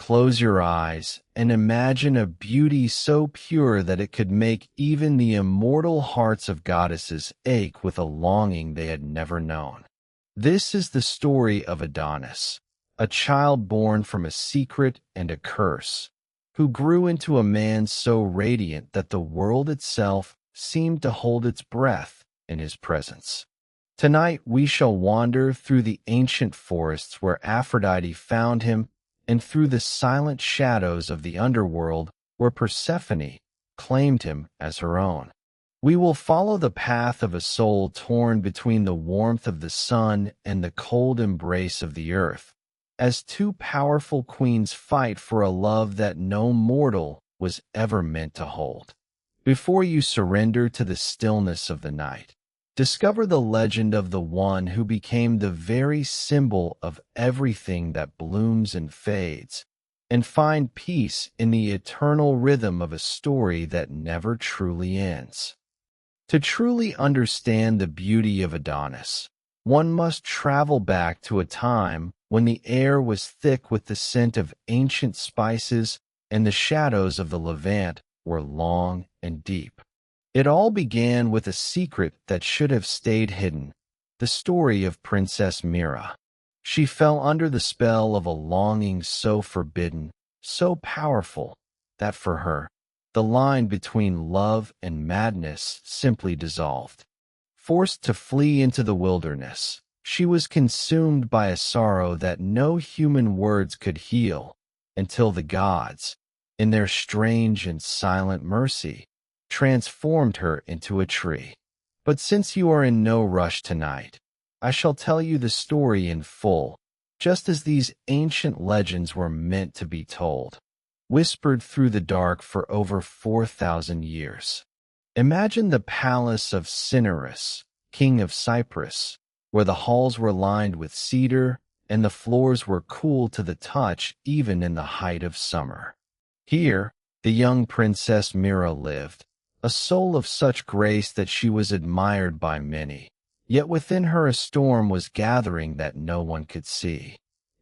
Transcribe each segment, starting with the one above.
Close your eyes and imagine a beauty so pure that it could make even the immortal hearts of goddesses ache with a longing they had never known. This is the story of Adonis, a child born from a secret and a curse, who grew into a man so radiant that the world itself seemed to hold its breath in his presence. Tonight we shall wander through the ancient forests where Aphrodite found him and through the silent shadows of the underworld where Persephone claimed him as her own. We will follow the path of a soul torn between the warmth of the sun and the cold embrace of the earth, as two powerful queens fight for a love that no mortal was ever meant to hold. Before you surrender to the stillness of the night, discover the legend of the one who became the very symbol of everything that blooms and fades, and find peace in the eternal rhythm of a story that never truly ends. To truly understand the beauty of Adonis, one must travel back to a time when the air was thick with the scent of ancient spices and the shadows of the Levant were long and deep. It all began with a secret that should have stayed hidden, the story of Princess Myrrh. She fell under the spell of a longing so forbidden, so powerful, that for her, the line between love and madness simply dissolved. Forced to flee into the wilderness, she was consumed by a sorrow that no human words could heal, until the gods, in their strange and silent mercy, transformed her into a tree. But since you are in no rush tonight, I shall tell you the story in full, just as these ancient legends were meant to be told, whispered through the dark for over 4,000 years. Imagine the palace of Cinyras, king of Cyprus, where the halls were lined with cedar and the floors were cool to the touch even in the height of summer. Here, the young Princess Myrrh lived, a soul of such grace that she was admired by many, yet within her a storm was gathering that no one could see.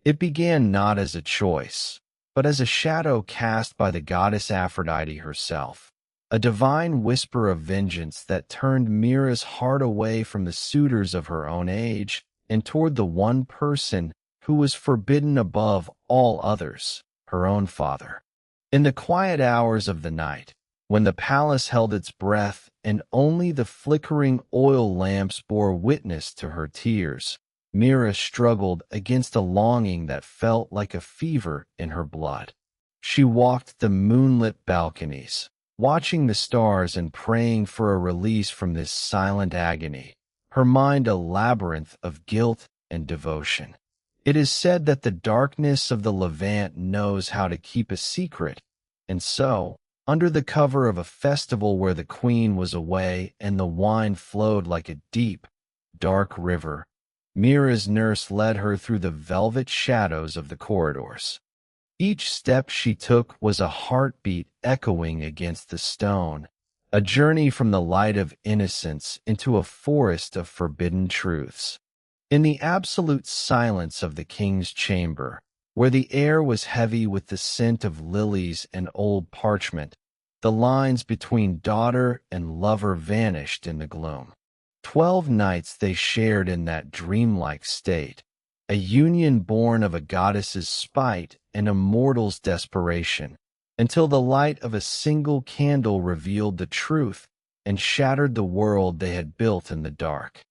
It began not as a choice, but as a shadow cast by the goddess Aphrodite herself, a divine whisper of vengeance that turned Myrrh's heart away from the suitors of her own age and toward the one person who was forbidden above all others, her own father. In the quiet hours of the night, when the palace held its breath and only the flickering oil lamps bore witness to her tears, Myrrh struggled against a longing that felt like a fever in her blood. She walked the moonlit balconies, watching the stars and praying for a release from this silent agony, her mind a labyrinth of guilt and devotion. It is said that the darkness of the Levant knows how to keep a secret, and so, under the cover of a festival where the queen was away and the wine flowed like a deep, dark river, Myrrh's nurse led her through the velvet shadows of the corridors. Each step she took was a heartbeat echoing against the stone, a journey from the light of innocence into a forest of forbidden truths. In the absolute silence of the king's chamber, where the air was heavy with the scent of lilies and old parchment, the lines between daughter and lover vanished in the gloom. 12 nights they shared in that dreamlike state, a union born of a goddess's spite and a mortal's desperation, until the light of a single candle revealed the truth and shattered the world they had built in the dark.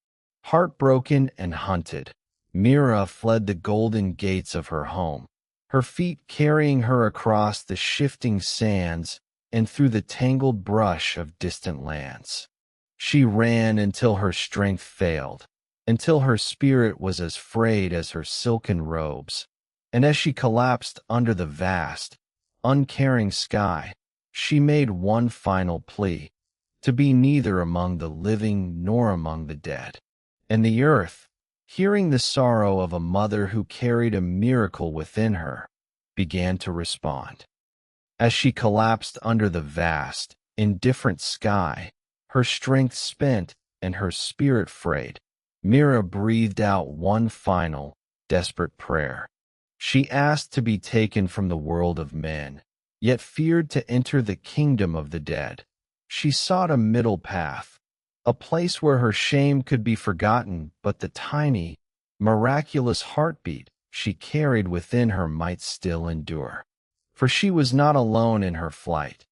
Heartbroken and hunted, Myrrh fled the golden gates of her home, her feet carrying her across the shifting sands and through the tangled brush of distant lands. She ran until her strength failed, until her spirit was as frayed as her silken robes, and as she collapsed under the vast, uncaring sky, she made one final plea, to be neither among the living nor among the dead. And the earth, hearing the sorrow of a mother who carried a miracle within her, began to respond. As she collapsed under the vast, indifferent sky, her strength spent and her spirit frayed, Myrrh breathed out one final, desperate prayer. She asked to be taken from the world of men, yet feared to enter the kingdom of the dead. She sought a middle path, a place where her shame could be forgotten, but the tiny, miraculous heartbeat she carried within her might still endure. For she was not alone in her flight.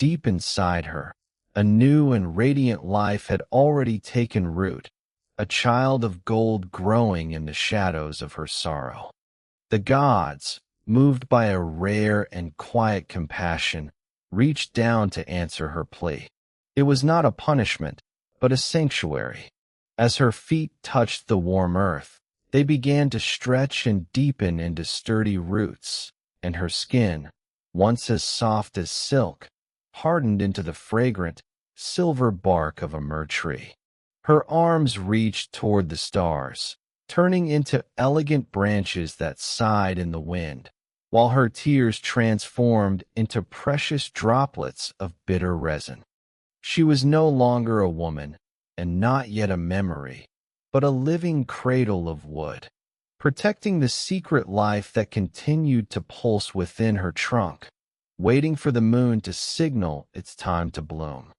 Deep inside her, a new and radiant life had already taken root, a child of gold growing in the shadows of her sorrow. The gods, moved by a rare and quiet compassion, reached down to answer her plea. It was not a punishment, but a sanctuary. As her feet touched the warm earth, they began to stretch and deepen into sturdy roots, and her skin, once as soft as silk, hardened into the fragrant, silver bark of a myrrh tree. Her arms reached toward the stars, turning into elegant branches that sighed in the wind, while her tears transformed into precious droplets of bitter resin. She was no longer a woman, and not yet a memory, but a living cradle of wood, protecting the secret life that continued to pulse within her trunk, waiting for the moon to signal its time to bloom.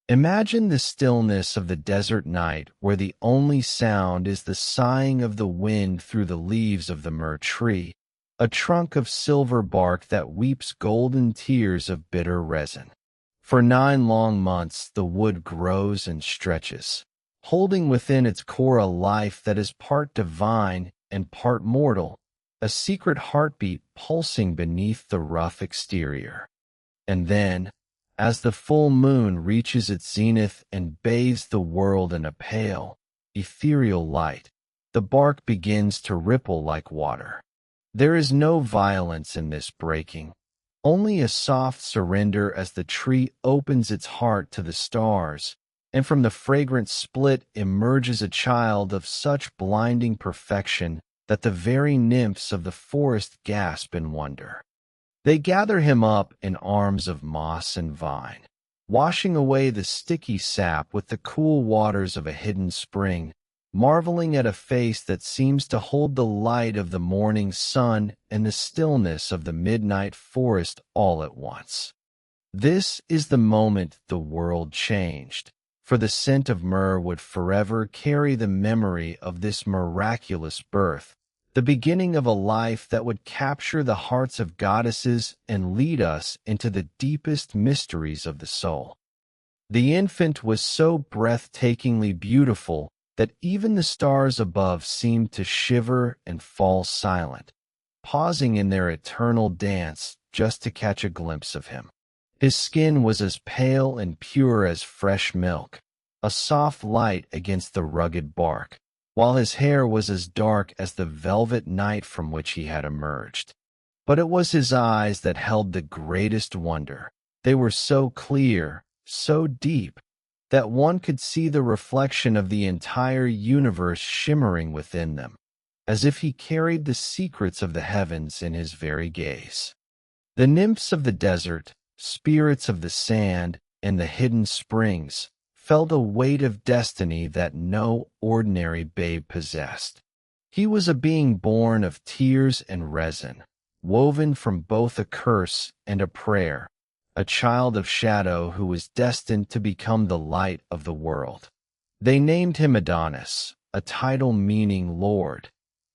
Imagine the stillness of the desert night where the only sound is the sighing of the wind through the leaves of the myrrh tree, a trunk of silver bark that weeps golden tears of bitter resin. For 9 long months the wood grows and stretches, holding within its core a life that is part divine and part mortal, a secret heartbeat pulsing beneath the rough exterior. And then, as the full moon reaches its zenith and bathes the world in a pale, ethereal light, the bark begins to ripple like water. There is no violence in this breaking, only a soft surrender as the tree opens its heart to the stars, and from the fragrant split emerges a child of such blinding perfection that the very nymphs of the forest gasp in wonder. They gather him up in arms of moss and vine, washing away the sticky sap with the cool waters of a hidden spring, marveling at a face that seems to hold the light of the morning sun and the stillness of the midnight forest all at once. This is the moment the world changed, for the scent of myrrh would forever carry the memory of this miraculous birth, the beginning of a life that would capture the hearts of goddesses and lead us into the deepest mysteries of the soul. The infant was so breathtakingly beautiful that even the stars above seemed to shiver and fall silent, pausing in their eternal dance just to catch a glimpse of him. His skin was as pale and pure as fresh milk, a soft light against the rugged bark, while his hair was as dark as the velvet night from which he had emerged. But it was his eyes that held the greatest wonder. They were so clear, so deep, that one could see the reflection of the entire universe shimmering within them, as if he carried the secrets of the heavens in his very gaze. The nymphs of the desert, spirits of the sand, and the hidden springs felt a weight of destiny that no ordinary babe possessed. He was a being born of tears and resin, woven from both a curse and a prayer, a child of shadow who was destined to become the light of the world. They named him Adonis, a title meaning Lord,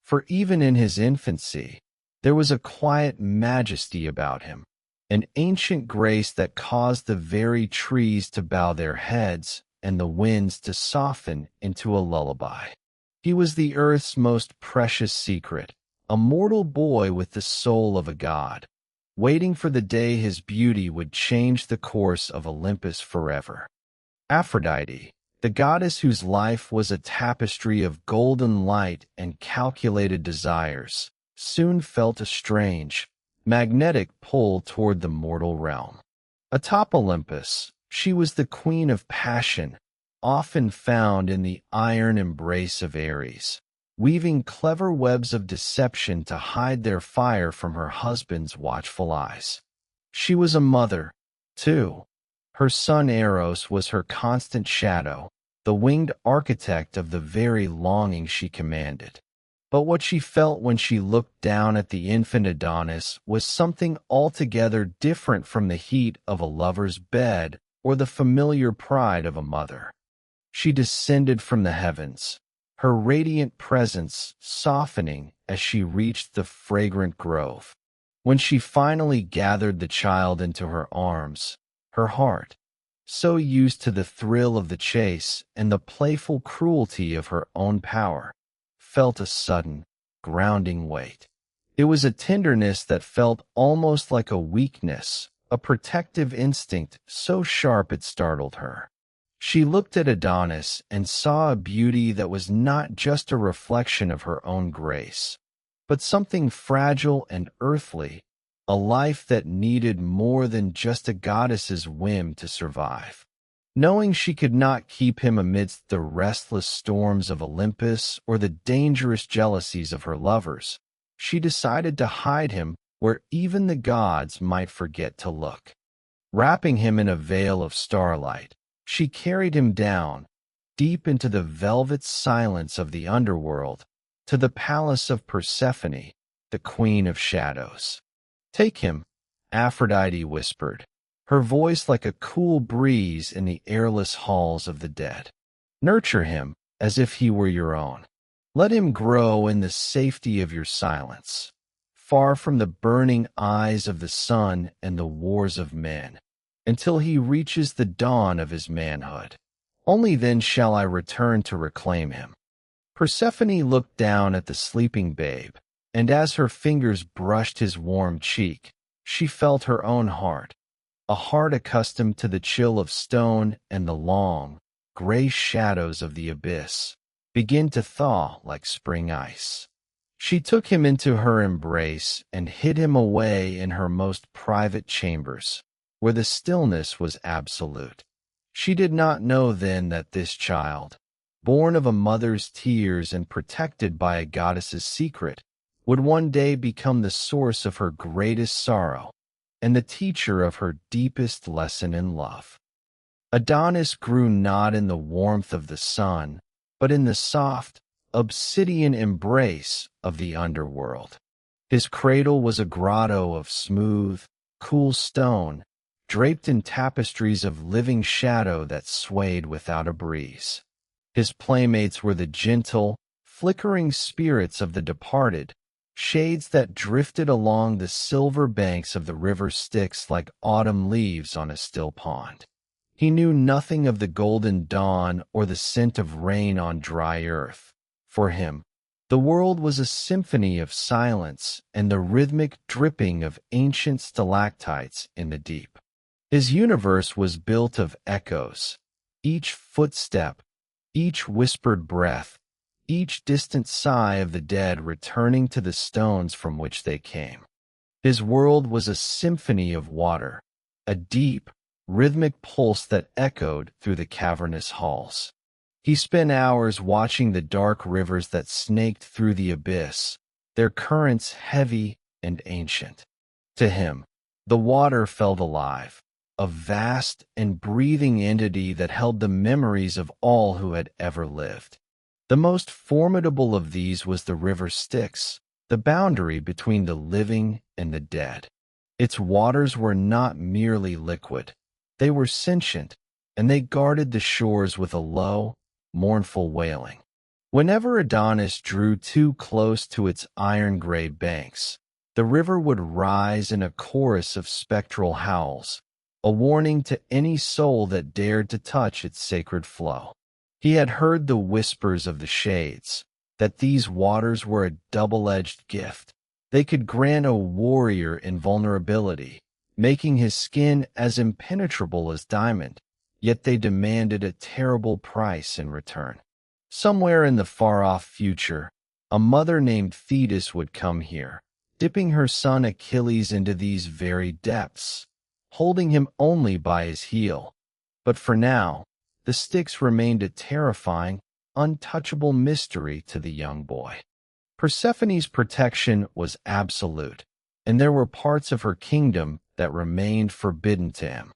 for even in his infancy, there was a quiet majesty about him, an ancient grace that caused the very trees to bow their heads and the winds to soften into a lullaby. He was the earth's most precious secret, a mortal boy with the soul of a god, waiting for the day his beauty would change the course of Olympus forever. Aphrodite, the goddess whose life was a tapestry of golden light and calculated desires, soon felt a strange, magnetic pull toward the mortal realm. Atop Olympus, she was the queen of passion, often found in the iron embrace of Ares, weaving clever webs of deception to hide their fire from her husband's watchful eyes. She was a mother, too. Her son Eros was her constant shadow, the winged architect of the very longing she commanded. But what she felt when she looked down at the infant Adonis was something altogether different from the heat of a lover's bed or the familiar pride of a mother. She descended from the heavens, her radiant presence softening as she reached the fragrant grove. When she finally gathered the child into her arms, her heart, so used to the thrill of the chase and the playful cruelty of her own power, felt a sudden, grounding weight. It was a tenderness that felt almost like a weakness, a protective instinct so sharp it startled her. She looked at Adonis and saw a beauty that was not just a reflection of her own grace, but something fragile and earthly, a life that needed more than just a goddess's whim to survive. Knowing she could not keep him amidst the restless storms of Olympus or the dangerous jealousies of her lovers, she decided to hide him where even the gods might forget to look. Wrapping him in a veil of starlight, she carried him down, deep into the velvet silence of the underworld, to the palace of Persephone, the queen of shadows. "Take him," Aphrodite whispered, her voice like a cool breeze in the airless halls of the dead. "Nurture him as if he were your own. Let him grow in the safety of your silence, far from the burning eyes of the sun and the wars of men, until he reaches the dawn of his manhood. Only then shall I return to reclaim him." Persephone looked down at the sleeping babe, and as her fingers brushed his warm cheek, she felt her own heart, a heart accustomed to the chill of stone and the long, gray shadows of the abyss, begin to thaw like spring ice. She took him into her embrace and hid him away in her most private chambers, where the stillness was absolute. She did not know then that this child, born of a mother's tears and protected by a goddess's secret, would one day become the source of her greatest sorrow and the teacher of her deepest lesson in love. Adonis grew not in the warmth of the sun, but in the soft, obsidian embrace of the underworld. His cradle was a grotto of smooth, cool stone, draped in tapestries of living shadow that swayed without a breeze. His playmates were the gentle, flickering spirits of the departed, shades that drifted along the silver banks of the river Styx like autumn leaves on a still pond. He knew nothing of the golden dawn or the scent of rain on dry earth. For him, the world was a symphony of silence and the rhythmic dripping of ancient stalactites in the deep. His universe was built of echoes, each footstep, each whispered breath, each distant sigh of the dead returning to the stones from which they came. His world was a symphony of water, a deep, rhythmic pulse that echoed through the cavernous halls. He spent hours watching the dark rivers that snaked through the abyss, their currents heavy and ancient. To him, the water felt alive, a vast and breathing entity that held the memories of all who had ever lived. The most formidable of these was the river Styx, the boundary between the living and the dead. Its waters were not merely liquid. They were sentient, and they guarded the shores with a low, mournful wailing. Whenever Adonis drew too close to its iron-gray banks, the river would rise in a chorus of spectral howls, a warning to any soul that dared to touch its sacred flow. He had heard the whispers of the shades, that these waters were a double-edged gift. They could grant a warrior invulnerability, making his skin as impenetrable as diamond, yet they demanded a terrible price in return. Somewhere in the far-off future, a mother named Thetis would come here, dipping her son Achilles into these very depths, holding him only by his heel. But for now, the Styx remained a terrifying, untouchable mystery to the young boy. Persephone's protection was absolute, and there were parts of her kingdom that remained forbidden to him.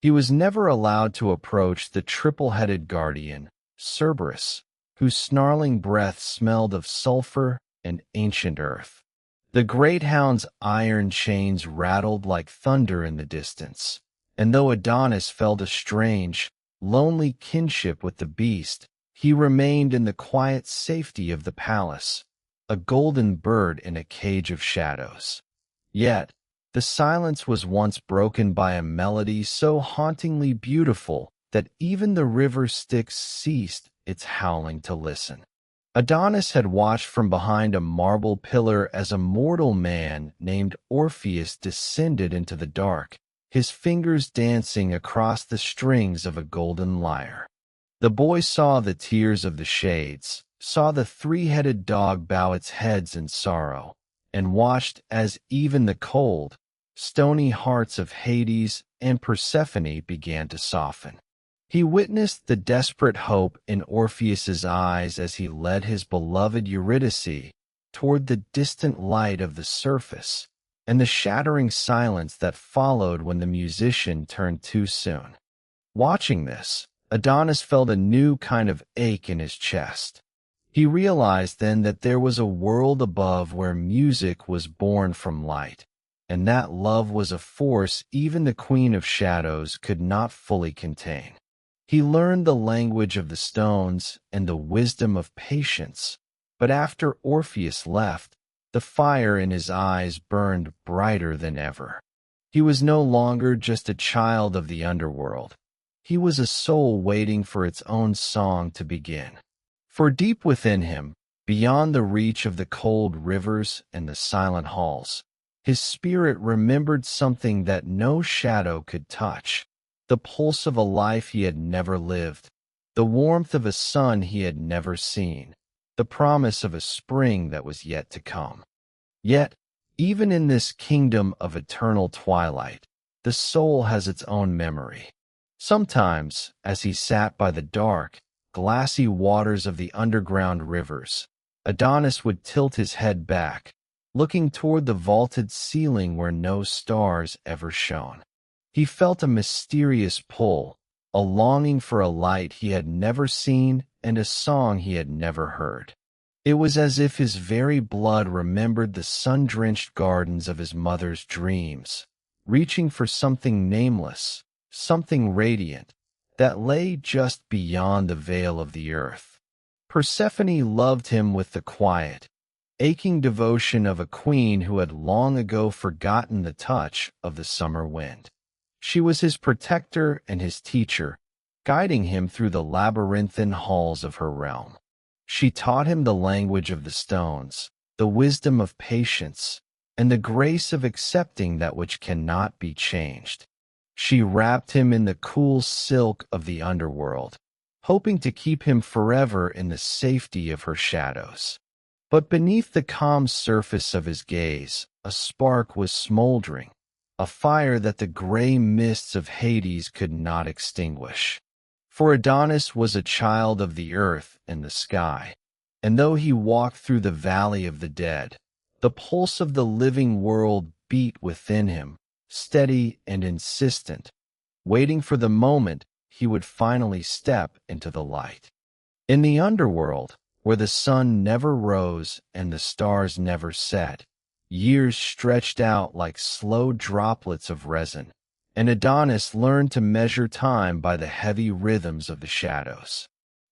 He was never allowed to approach the triple-headed guardian, Cerberus, whose snarling breath smelled of sulfur and ancient earth. The great hound's iron chains rattled like thunder in the distance, and though Adonis felt a strange, lonely kinship with the beast, he remained in the quiet safety of the palace, a golden bird in a cage of shadows. Yet, the silence was once broken by a melody so hauntingly beautiful that even the river Styx ceased its howling to listen. Adonis had watched from behind a marble pillar as a mortal man named Orpheus descended into the dark, his fingers dancing across the strings of a golden lyre. The boy saw the tears of the shades, saw the three-headed dog bow its heads in sorrow, and watched as even the cold, stony hearts of Hades and Persephone began to soften. He witnessed the desperate hope in Orpheus's eyes as he led his beloved Eurydice toward the distant light of the surface, and the shattering silence that followed when the musician turned too soon. Watching this, Adonis felt a new kind of ache in his chest. He realized then that there was a world above where music was born from light, and that love was a force even the Queen of Shadows could not fully contain. He learned the language of the stones and the wisdom of patience, but after Orpheus left, the fire in his eyes burned brighter than ever. He was no longer just a child of the underworld. He was a soul waiting for its own song to begin. For deep within him, beyond the reach of the cold rivers and the silent halls, his spirit remembered something that no shadow could touch. The pulse of a life he had never lived, the warmth of a sun he had never seen, the promise of a spring that was yet to come. Yet, even in this kingdom of eternal twilight, the soul has its own memory. Sometimes, as he sat by the dark, glassy waters of the underground rivers, Adonis would tilt his head back, looking toward the vaulted ceiling where no stars ever shone. He felt a mysterious pull, a longing for a light he had never seen and a song he had never heard. It was as if his very blood remembered the sun-drenched gardens of his mother's dreams, reaching for something nameless, something radiant, that lay just beyond the veil of the earth. Persephone loved him with the quiet, aching devotion of a queen who had long ago forgotten the touch of the summer wind. She was his protector and his teacher, guiding him through the labyrinthine halls of her realm. She taught him the language of the stones, the wisdom of patience, and the grace of accepting that which cannot be changed. She wrapped him in the cool silk of the underworld, hoping to keep him forever in the safety of her shadows. But beneath the calm surface of his gaze, a spark was smoldering, a fire that the gray mists of Hades could not extinguish. For Adonis was a child of the earth and the sky, and though he walked through the valley of the dead, the pulse of the living world beat within him, steady and insistent, waiting for the moment he would finally step into the light. In the underworld, where the sun never rose and the stars never set, years stretched out like slow droplets of resin, and Adonis learned to measure time by the heavy rhythms of the shadows.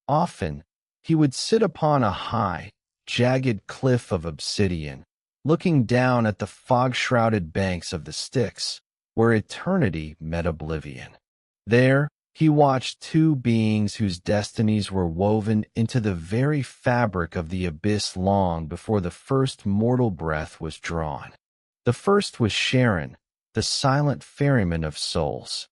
Often, he would sit upon a high, jagged cliff of obsidian, looking down at the fog-shrouded banks of the Styx, where eternity met oblivion. There, he watched two beings whose destinies were woven into the very fabric of the abyss long before the first mortal breath was drawn. The first was Charon, the silent ferryman of souls.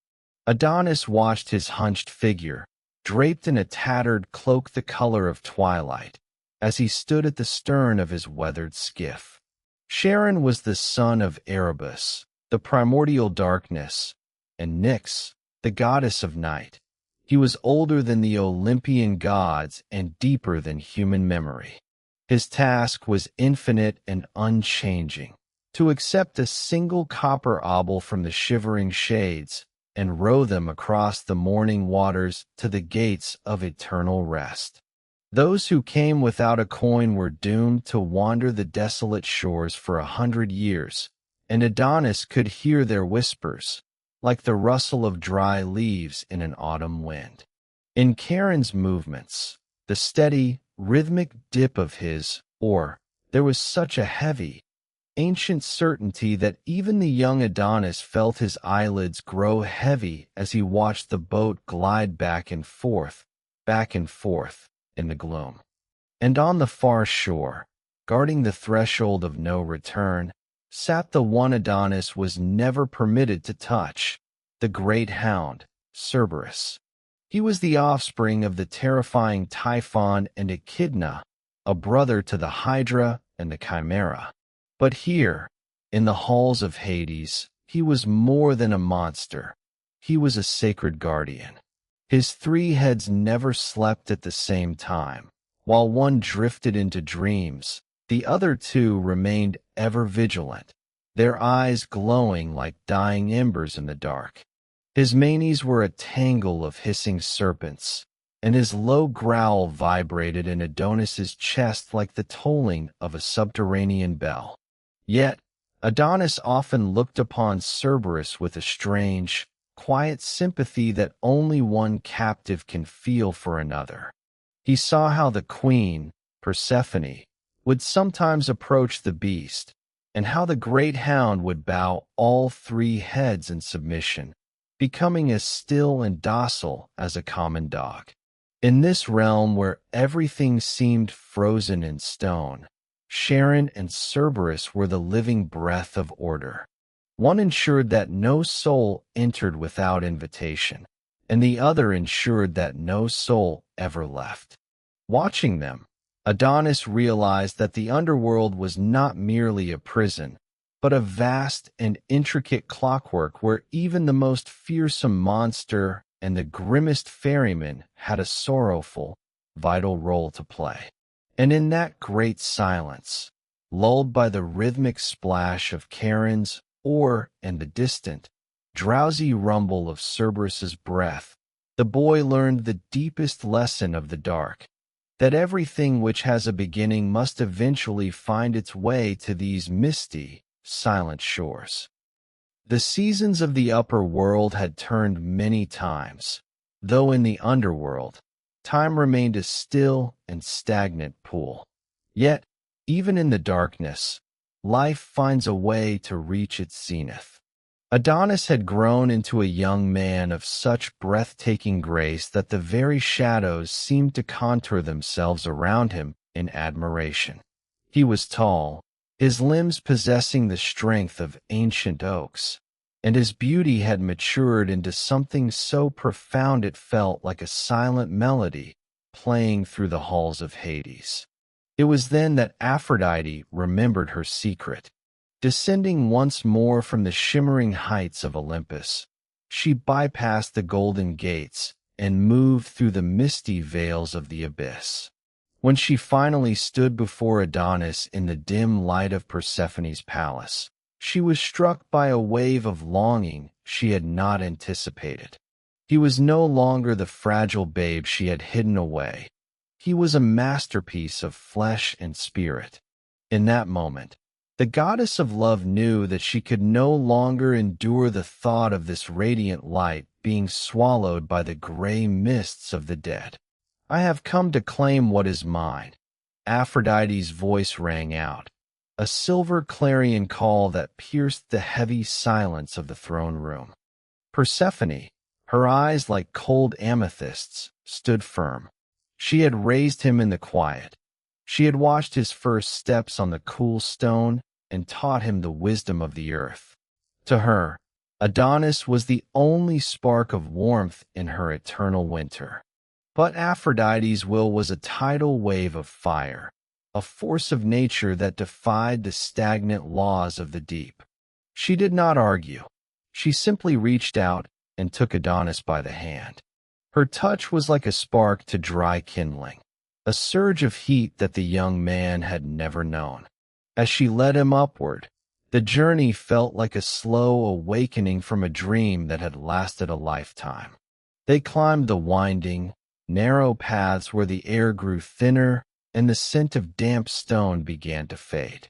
Adonis watched his hunched figure, draped in a tattered cloak the color of twilight, as he stood at the stern of his weathered skiff. Charon was the son of Erebus, the primordial darkness, and Nyx, the goddess of night. He was older than the Olympian gods and deeper than human memory. His task was infinite and unchanging, to accept a single copper obol from the shivering shades and row them across the morning waters to the gates of eternal rest. Those who came without a coin were doomed to wander the desolate shores for 100 years, and Adonis could hear their whispers, like the rustle of dry leaves in an autumn wind. In Charon's movements, the steady, rhythmic dip of his oar, there was such a heavy, ancient certainty that even the young Adonis felt his eyelids grow heavy as he watched the boat glide back and forth, in the gloom. And on the far shore, guarding the threshold of no return, sat the one Adonis was never permitted to touch, the great hound, Cerberus. He was the offspring of the terrifying Typhon and Echidna, a brother to the Hydra and the Chimera. But here, in the halls of Hades, he was more than a monster. He was a sacred guardian. His 3 heads never slept at the same time. While one drifted into dreams, the other 2 remained ever vigilant, their eyes glowing like dying embers in the dark. His manes were a tangle of hissing serpents, and his low growl vibrated in Adonis's chest like the tolling of a subterranean bell. Yet, Adonis often looked upon Cerberus with a strange, quiet sympathy that only one captive can feel for another. He saw how the queen, Persephone, would sometimes approach the beast, and how the great hound would bow all 3 heads in submission, becoming as still and docile as a common dog. In this realm where everything seemed frozen in stone, Charon and Cerberus were the living breath of order. One ensured that no soul entered without invitation, and the other ensured that no soul ever left. Watching them, Adonis realized that the underworld was not merely a prison, but a vast and intricate clockwork where even the most fearsome monster and the grimmest ferryman had a sorrowful, vital role to play. And in that great silence, lulled by the rhythmic splash of Charon's oar and the distant, drowsy rumble of Cerberus's breath, the boy learned the deepest lesson of the dark, that everything which has a beginning must eventually find its way to these misty, silent shores. The seasons of the upper world had turned many times, though in the underworld, time remained a still and stagnant pool. Yet, even in the darkness, life finds a way to reach its zenith. Adonis had grown into a young man of such breathtaking grace that the very shadows seemed to contour themselves around him in admiration. He was tall, his limbs possessing the strength of ancient oaks, and his beauty had matured into something so profound it felt like a silent melody playing through the halls of Hades. It was then that Aphrodite remembered her secret. Descending once more from the shimmering heights of Olympus, she bypassed the golden gates and moved through the misty veils of the abyss. When she finally stood before Adonis in the dim light of Persephone's palace, she was struck by a wave of longing she had not anticipated. He was no longer the fragile babe she had hidden away. He was a masterpiece of flesh and spirit. In that moment, the goddess of love knew that she could no longer endure the thought of this radiant light being swallowed by the gray mists of the dead. "I have come to claim what is mine," Aphrodite's voice rang out, a silver clarion call that pierced the heavy silence of the throne room. Persephone, her eyes like cold amethysts, stood firm. She had raised him in the quiet. She had watched his first steps on the cool stone and taught him the wisdom of the earth. To her, Adonis was the only spark of warmth in her eternal winter. But Aphrodite's will was a tidal wave of fire, a force of nature that defied the stagnant laws of the deep. She did not argue. She simply reached out and took Adonis by the hand. Her touch was like a spark to dry kindling, a surge of heat that the young man had never known. As she led him upward, the journey felt like a slow awakening from a dream that had lasted a lifetime. They climbed the winding, narrow paths where the air grew thinner and the scent of damp stone began to fade.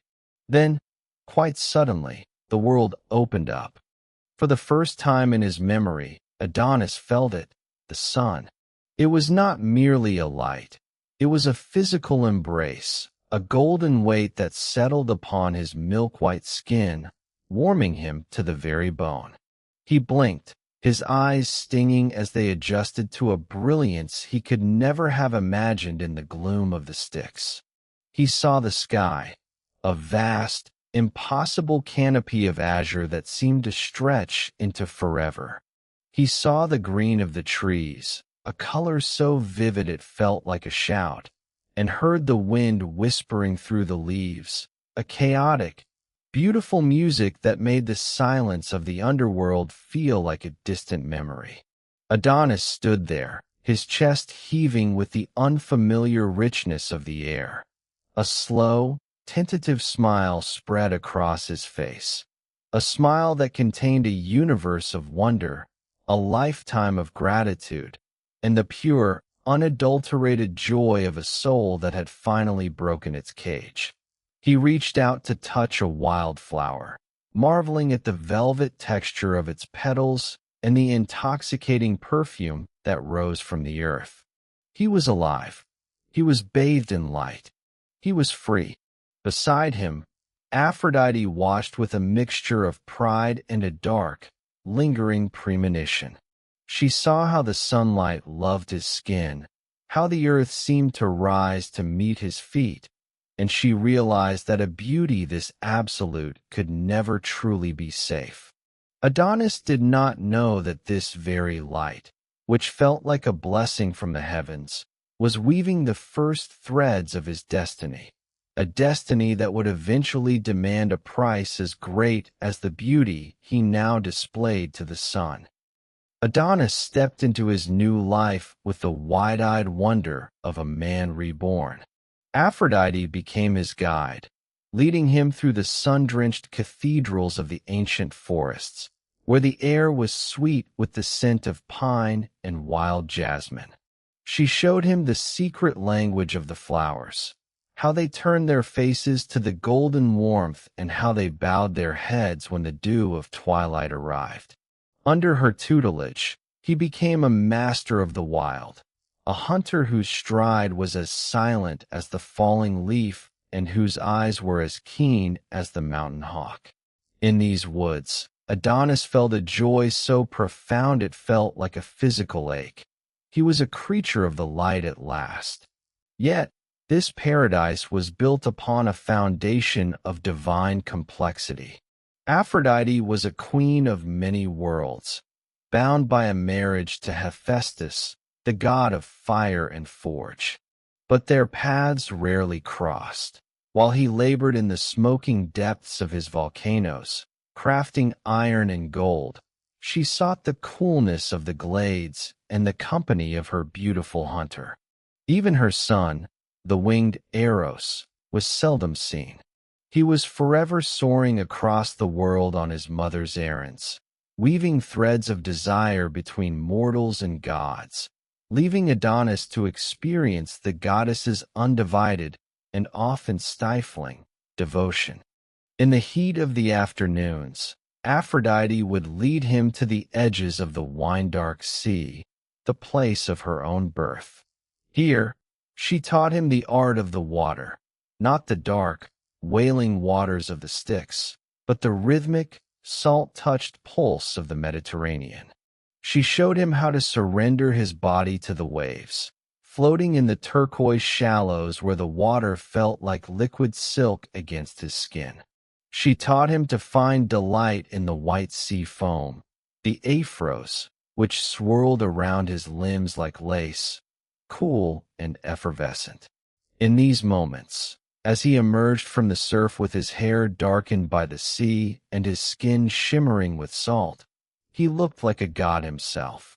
Then, quite suddenly, the world opened up. For the first time in his memory, Adonis felt it, the sun. It was not merely a light. It was a physical embrace, a golden weight that settled upon his milk-white skin, warming him to the very bone. He blinked, his eyes stinging as they adjusted to a brilliance he could never have imagined in the gloom of the Styx. He saw the sky, a vast, impossible canopy of azure that seemed to stretch into forever. He saw the green of the trees, a color so vivid it felt like a shout, and heard the wind whispering through the leaves, a chaotic, beautiful music that made the silence of the underworld feel like a distant memory. Adonis stood there, his chest heaving with the unfamiliar richness of the air. A slow, tentative smile spread across his face, a smile that contained a universe of wonder, a lifetime of gratitude, and the pure, unadulterated joy of a soul that had finally broken its cage. He reached out to touch a wildflower, marveling at the velvet texture of its petals and the intoxicating perfume that rose from the earth. He was alive. He was bathed in light. He was free. Beside him, Aphrodite watched with a mixture of pride and a dark, lingering premonition. She saw how the sunlight loved his skin, how the earth seemed to rise to meet his feet, and she realized that a beauty this absolute could never truly be safe. Adonis did not know that this very light, which felt like a blessing from the heavens, was weaving the first threads of his destiny, a destiny that would eventually demand a price as great as the beauty he now displayed to the sun. Adonis stepped into his new life with the wide-eyed wonder of a man reborn. Aphrodite became his guide, leading him through the sun-drenched cathedrals of the ancient forests, where the air was sweet with the scent of pine and wild jasmine. She showed him the secret language of the flowers, how they turned their faces to the golden warmth and how they bowed their heads when the dew of twilight arrived. Under her tutelage, he became a master of the wild, a hunter whose stride was as silent as the falling leaf and whose eyes were as keen as the mountain hawk. In these woods, Adonis felt a joy so profound it felt like a physical ache. He was a creature of the light at last. Yet, this paradise was built upon a foundation of divine complexity. Aphrodite was a queen of many worlds, bound by a marriage to Hephaestus, the god of fire and forge. But their paths rarely crossed. While he labored in the smoking depths of his volcanoes, crafting iron and gold, she sought the coolness of the glades and the company of her beautiful hunter. Even her son, the winged Eros, was seldom seen. He was forever soaring across the world on his mother's errands, weaving threads of desire between mortals and gods, leaving Adonis to experience the goddess's undivided and often stifling devotion. In the heat of the afternoons, Aphrodite would lead him to the edges of the wine-dark sea, the place of her own birth. Here, she taught him the art of the water, not the dark, wailing waters of the Styx, but the rhythmic, salt-touched pulse of the Mediterranean. She showed him how to surrender his body to the waves, floating in the turquoise shallows where the water felt like liquid silk against his skin. She taught him to find delight in the white sea foam, the aphros, which swirled around his limbs like lace, cool and effervescent. In these moments, as he emerged from the surf with his hair darkened by the sea and his skin shimmering with salt, he looked like a god himself.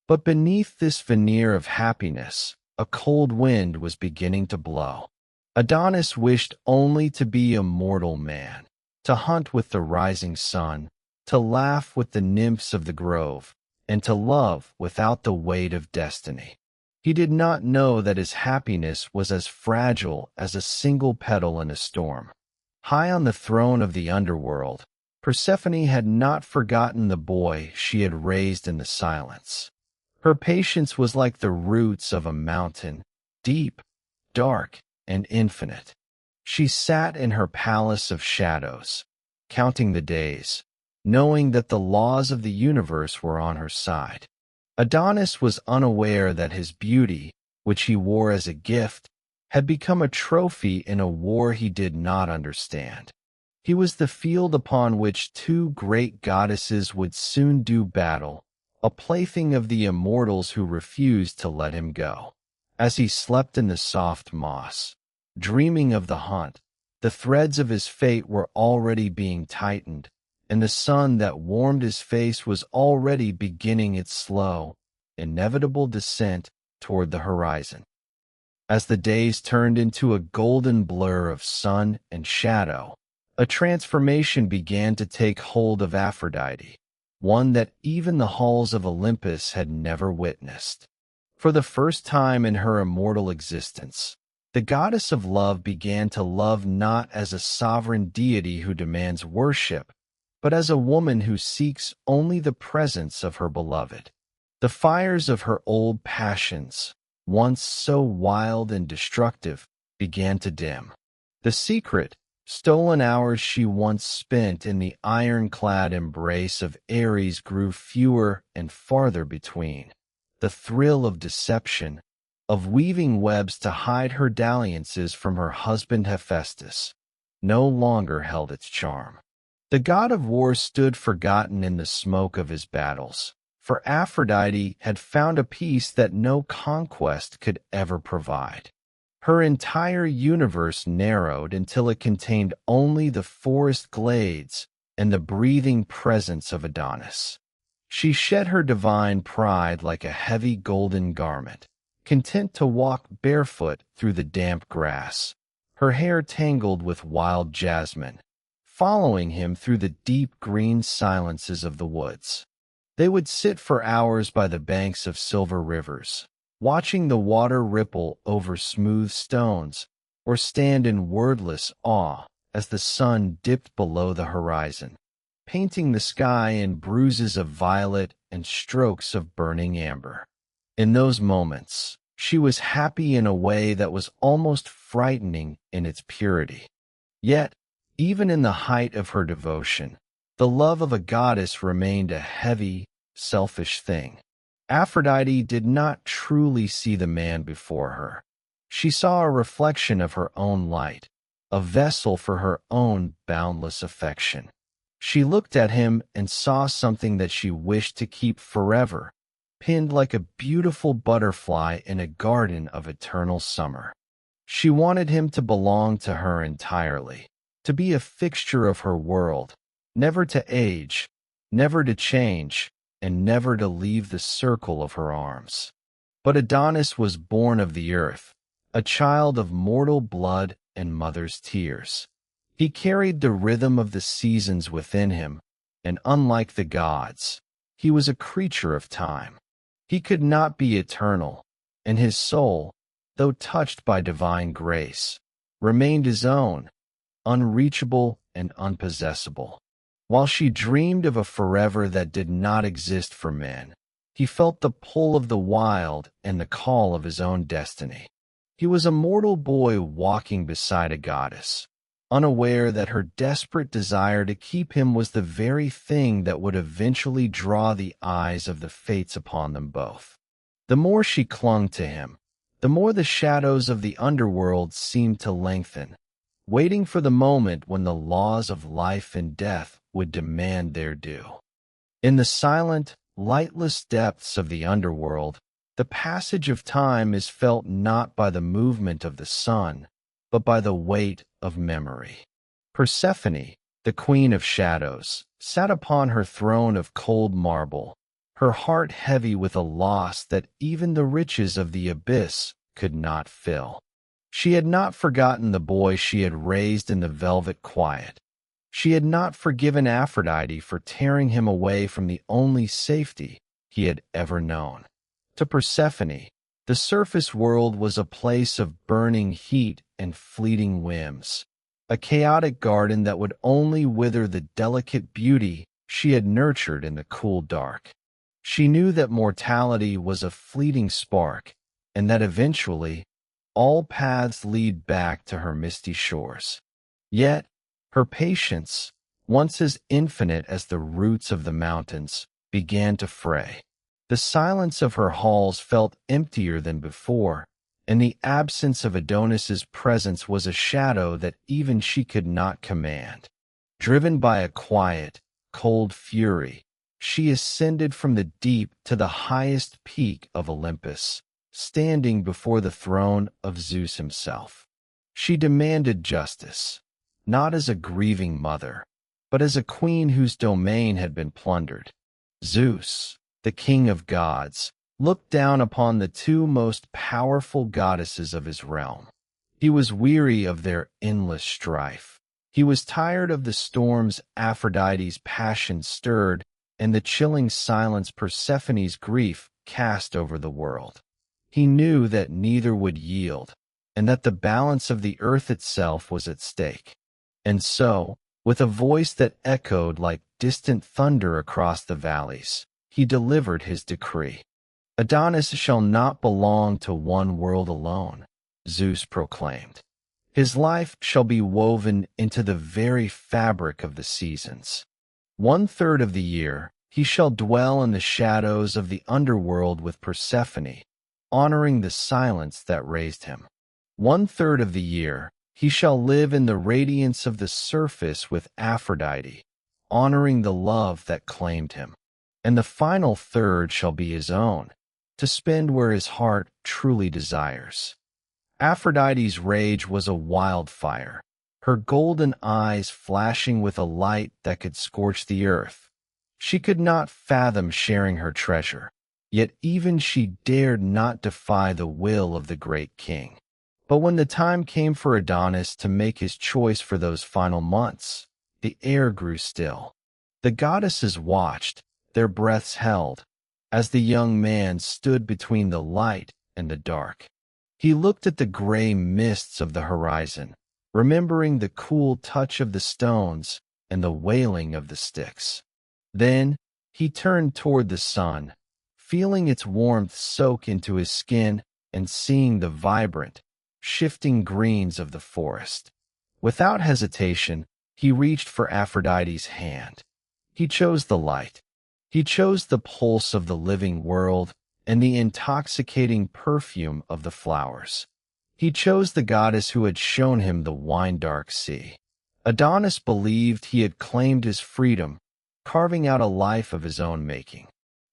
But beneath this veneer of happiness, a cold wind was beginning to blow. Adonis wished only to be a mortal man, to hunt with the rising sun, to laugh with the nymphs of the grove, and to love without the weight of destiny. He did not know that his happiness was as fragile as a single petal in a storm. High on the throne of the underworld, Persephone had not forgotten the boy she had raised in the silence. Her patience was like the roots of a mountain, deep, dark, and infinite. She sat in her palace of shadows, counting the days, knowing that the laws of the universe were on her side. Adonis was unaware that his beauty, which he wore as a gift, had become a trophy in a war he did not understand. He was the field upon which two great goddesses would soon do battle, a plaything of the immortals who refused to let him go. As he slept in the soft moss, dreaming of the hunt, the threads of his fate were already being tightened, and the sun that warmed his face was already beginning its slow, inevitable descent toward the horizon. As the days turned into a golden blur of sun and shadow, a transformation began to take hold of Aphrodite, one that even the halls of Olympus had never witnessed. For the first time in her immortal existence, the goddess of love began to love not as a sovereign deity who demands worship, but as a woman who seeks only the presence of her beloved. The fires of her old passions, once so wild and destructive, began to dim. The secret, stolen hours she once spent in the ironclad embrace of Ares grew fewer and farther between. The thrill of deception, of weaving webs to hide her dalliances from her husband Hephaestus, no longer held its charm. The god of war stood forgotten in the smoke of his battles, for Aphrodite had found a peace that no conquest could ever provide. Her entire universe narrowed until it contained only the forest glades and the breathing presence of Adonis. She shed her divine pride like a heavy golden garment, content to walk barefoot through the damp grass, her hair tangled with wild jasmine, following him through the deep green silences of the woods. They would sit for hours by the banks of silver rivers, watching the water ripple over smooth stones, or stand in wordless awe as the sun dipped below the horizon, painting the sky in bruises of violet and strokes of burning amber. In those moments, she was happy in a way that was almost frightening in its purity. Yet, even in the height of her devotion, the love of a goddess remained a heavy, selfish thing. Aphrodite did not truly see the man before her. She saw a reflection of her own light, a vessel for her own boundless affection. She looked at him and saw something that she wished to keep forever, pinned like a beautiful butterfly in a garden of eternal summer. She wanted him to belong to her entirely, to be a fixture of her world, never to age, never to change, and never to leave the circle of her arms. But Adonis was born of the earth, a child of mortal blood and mother's tears. He carried the rhythm of the seasons within him, and unlike the gods, he was a creature of time. He could not be eternal, and his soul, though touched by divine grace, remained his own, unreachable and unpossessable. While she dreamed of a forever that did not exist for men, he felt the pull of the wild and the call of his own destiny. He was a mortal boy walking beside a goddess, unaware that her desperate desire to keep him was the very thing that would eventually draw the eyes of the fates upon them both. The more she clung to him, the more the shadows of the underworld seemed to lengthen, waiting for the moment when the laws of life and death would demand their due. In the silent, lightless depths of the underworld, the passage of time is felt not by the movement of the sun, but by the weight of memory. Persephone, the queen of shadows, sat upon her throne of cold marble, her heart heavy with a loss that even the riches of the abyss could not fill. She had not forgotten the boy she had raised in the velvet quiet. She had not forgiven Aphrodite for tearing him away from the only safety he had ever known. To Persephone, The surface world was a place of burning heat and fleeting whims, a chaotic garden that would only wither the delicate beauty she had nurtured in the cool dark. She knew that mortality was a fleeting spark, and that eventually all paths lead back to her misty shores. Yet, her patience, once as infinite as the roots of the mountains, began to fray. The silence of her halls felt emptier than before, and the absence of Adonis's presence was a shadow that even she could not command. Driven by a quiet, cold fury, she ascended from the deep to the highest peak of Olympus, standing before the throne of Zeus himself. She demanded justice, not as a grieving mother, but as a queen whose domain had been plundered. Zeus, the king of gods, looked down upon the two most powerful goddesses of his realm. He was weary of their endless strife. He was tired of the storms Aphrodite's passion stirred and the chilling silence Persephone's grief cast over the world. He knew that neither would yield, and that the balance of the earth itself was at stake. And so, with a voice that echoed like distant thunder across the valleys, he delivered his decree. Adonis shall not belong to one world alone, Zeus proclaimed. His life shall be woven into the very fabric of the seasons. 1/3 of the year, he shall dwell in the shadows of the underworld with Persephone, honoring the silence that raised him. 1/3 of the year, he shall live in the radiance of the surface with Aphrodite, honoring the love that claimed him. And the final third shall be his own, to spend where his heart truly desires. Aphrodite's rage was a wildfire, her golden eyes flashing with a light that could scorch the earth. She could not fathom sharing her treasure, yet even she dared not defy the will of the great king. But when the time came for Adonis to make his choice for those final months, the air grew still. The goddesses watched, their breaths held, as the young man stood between the light and the dark. He looked at the gray mists of the horizon, remembering the cool touch of the stones and the wailing of the sticks. Then he turned toward the sun, feeling its warmth soak into his skin and seeing the vibrant, shifting greens of the forest. Without hesitation, he reached for Aphrodite's hand. He chose the light. He chose the pulse of the living world and the intoxicating perfume of the flowers. He chose the goddess who had shown him the wine-dark sea. Adonis believed he had claimed his freedom, carving out a life of his own making.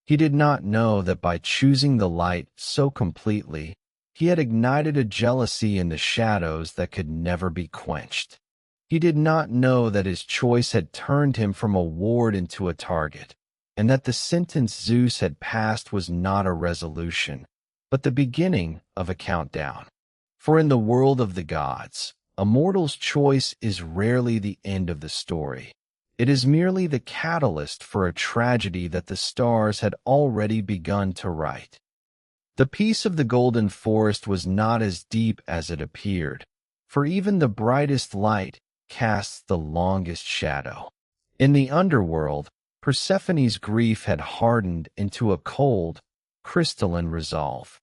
He did not know that by choosing the light so completely, he had ignited a jealousy in the shadows that could never be quenched. He did not know that his choice had turned him from a ward into a target, and that the sentence Zeus had passed was not a resolution, but the beginning of a countdown. For in the world of the gods, a mortal's choice is rarely the end of the story. It is merely the catalyst for a tragedy that the stars had already begun to write. The peace of the golden forest was not as deep as it appeared, for even the brightest light casts the longest shadow. In the underworld, Persephone's grief had hardened into a cold, crystalline resolve.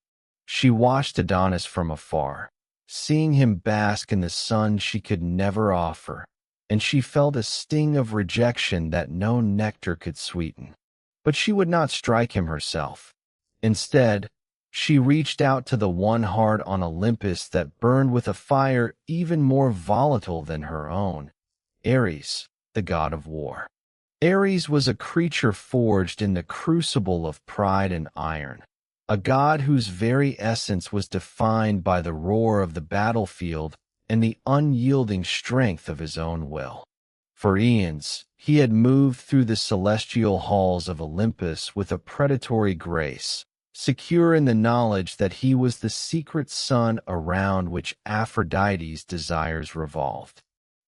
She watched Adonis from afar, seeing him bask in the sun she could never offer, and she felt a sting of rejection that no nectar could sweeten. But she would not strike him herself. Instead, she reached out to the one heart on Olympus that burned with a fire even more volatile than her own, Ares, the god of war. Ares was a creature forged in the crucible of pride and iron, a god whose very essence was defined by the roar of the battlefield and the unyielding strength of his own will. For eons, he had moved through the celestial halls of Olympus with a predatory grace, secure in the knowledge that he was the secret sun around which Aphrodite's desires revolved.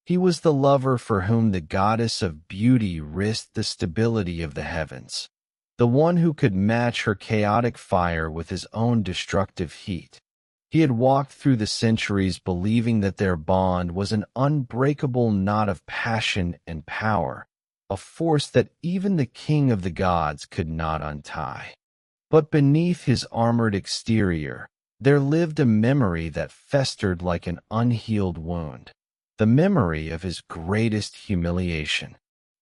He was the lover for whom the goddess of beauty risked the stability of the heavens, the one who could match her chaotic fire with his own destructive heat. He had walked through the centuries believing that their bond was an unbreakable knot of passion and power, a force that even the king of the gods could not untie. But beneath his armored exterior, there lived a memory that festered like an unhealed wound, the memory of his greatest humiliation.